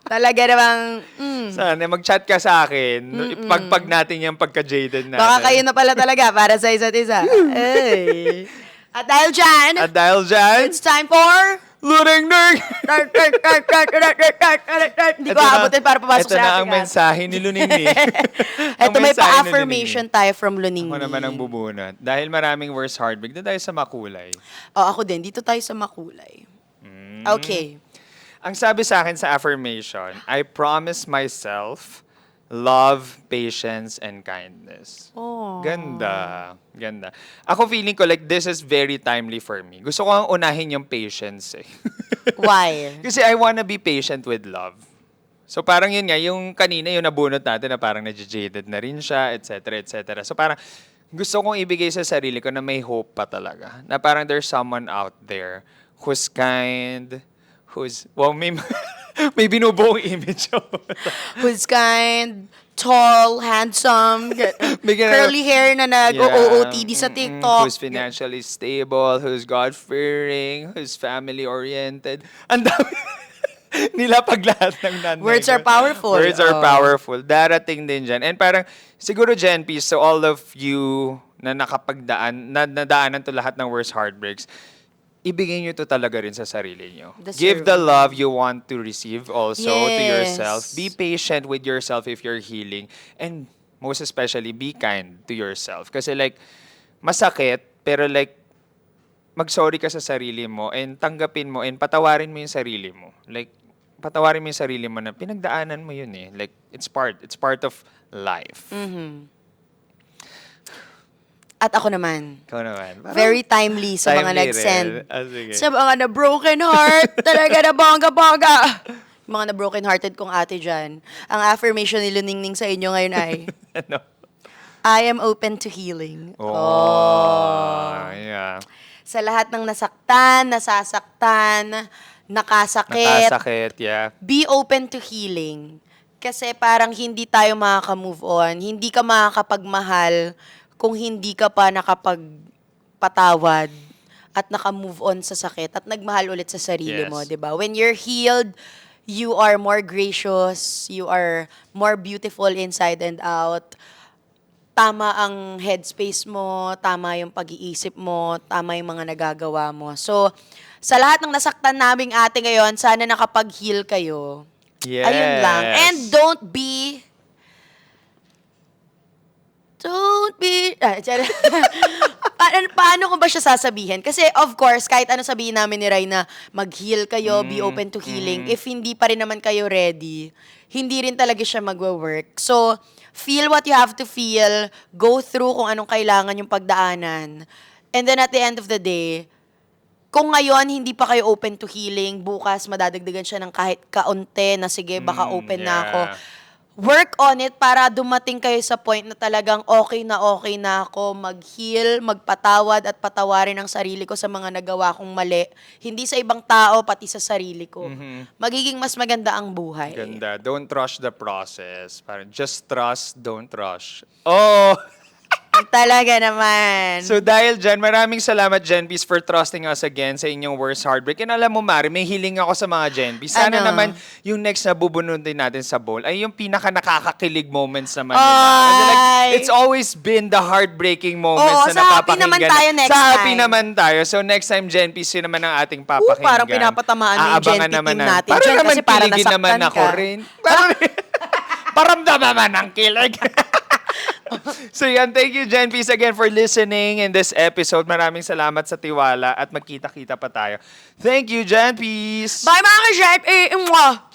Talaga namang, Sana mag-chat ka sa akin. Ipagpag natin yung pagka-jaded natin. baka kayo na pala talaga para sa isa't isa. Ay. At dahil dyan, At dahil dyan, it's time for... luring nerd! Hindi ko abutin para papasok ito sa na ating ang mensahe ni Luning Ni. Ang Ito may mensahe ni pa-affirmation Luning Ni. tayo from Luning Ako naman ang bubunot. Dahil maraming worst heartbreak, doon tayo sa makulay. Oh, ako din. Dito tayo sa makulay. Okay. Ang sabi sa akin sa affirmation, I promise myself love, patience, and kindness. Oh. Ganda. Ganda. Ako feeling ko like this is very timely for me. Gusto ko ang unahin yung patience eh. Why? Kasi I wanna be patient with love. So parang yun nga, yung kanina yung nabunot natin na parang na-jaded na rin siya, etc. etc. So parang gusto kong ibigay sa sarili ko na may hope pa talaga. Na parang there's someone out there who's kind, may, may binubuong image ako. Who's kind, tall, handsome, Bigyan na- curly hair na nag-OOTD sa TikTok. Who's financially stable, who's God-fearing, who's family-oriented. Ang dami. Nilapag lahat ng nanay Words are ko. powerful. Words are Oh. powerful. Darating din dyan. And parang, siguro, Gen P, so all of you na nadaanan to lahat ng worst heartbreaks, ibigay nyo to talaga rin sa sarili nyo. Give the love you want to receive also to yourself. Be patient with yourself if you're healing. And most especially, be kind to yourself. Kasi like, masakit, pero like, mag-sorry ka sa sarili mo and tanggapin mo and patawarin mo yung sarili mo. Like, patawarin mo yung sarili mo na pinagdaanan mo yun eh. Like, it's part of life. At ako naman. Ikaw naman. Parang Very timely sa mga timely nag-send. rin. Sige. Sa mga na-broken heart, talaga na bongga-bongga. Mga na-broken hearted kong ate dyan. Ang affirmation ni Luningning sa inyo ngayon ay, Ano? I am open to healing. Yeah. Sa lahat ng nasaktan, nasasaktan, nakasakit, Nakasakit, yeah. be open to healing. Kasi parang hindi tayo makaka-move on. Hindi ka makakapagmahal kung hindi ka pa nakapagpatawad at naka-move on sa sakit at nagmahal ulit sa sarili Yes. mo, 'di ba? When you're healed, you are more gracious, you are more beautiful inside and out. Tama ang headspace mo, tama yung pag-iisip mo, tama yung mga nagagawa mo. So, sa lahat ng nasaktan naming ate ngayon, sana nakapag-heal kayo. Yes. Ayun lang. And don't be... paano ko ba siya sasabihin? Kasi of course, kahit ano sabihin namin ni Rai na mag-heal kayo, be open to healing, if hindi pa rin naman kayo ready, hindi rin talaga siya magwo-work. So, feel what you have to feel, go through kung anong kailangan yung pagdaanan. And then at the end of the day, kung ngayon hindi pa kayo open to healing, bukas madadagdagan siya ng kahit kaunti na sige, baka open na ako. Work on it para dumating kayo sa point na talagang okay na ako mag-heal, magpatawad at patawarin ang sarili ko sa mga nagawa kong mali. Hindi sa ibang tao, pati sa sarili ko. Magiging mas maganda ang buhay. Ganda. Don't rush the process. Parang just trust, don't rush. Oh! Talaga naman. So dahil dyan, maraming salamat, Genbis, for trusting us again sa inyong worst heartbreak. And alam mo, Mari, may hiling ako sa mga Genbis. Sana Ano? naman yung next na bubunutin natin sa bowl ay yung pinaka nakakakilig moments naman nila. Ay! Kasi like, it's always been the heartbreaking moments Oo, na sa happy napapakinggan. naman tayo next sa happy time. naman tayo. So next time, Genbis, yun naman ang ating papakinggan. Parang pinapatamaan mo yung Aabangan Gen P naman team na- natin Parang dyan naman kasi parang kiligin naman nasaktan ako ka. rin. Parang paramdam naman ang kilig. So yan, thank you, Gen Peace, again for listening in this episode. Maraming salamat sa tiwala at magkita-kita pa tayo. Thank you, Gen Peace! Bye mga ka-Jen!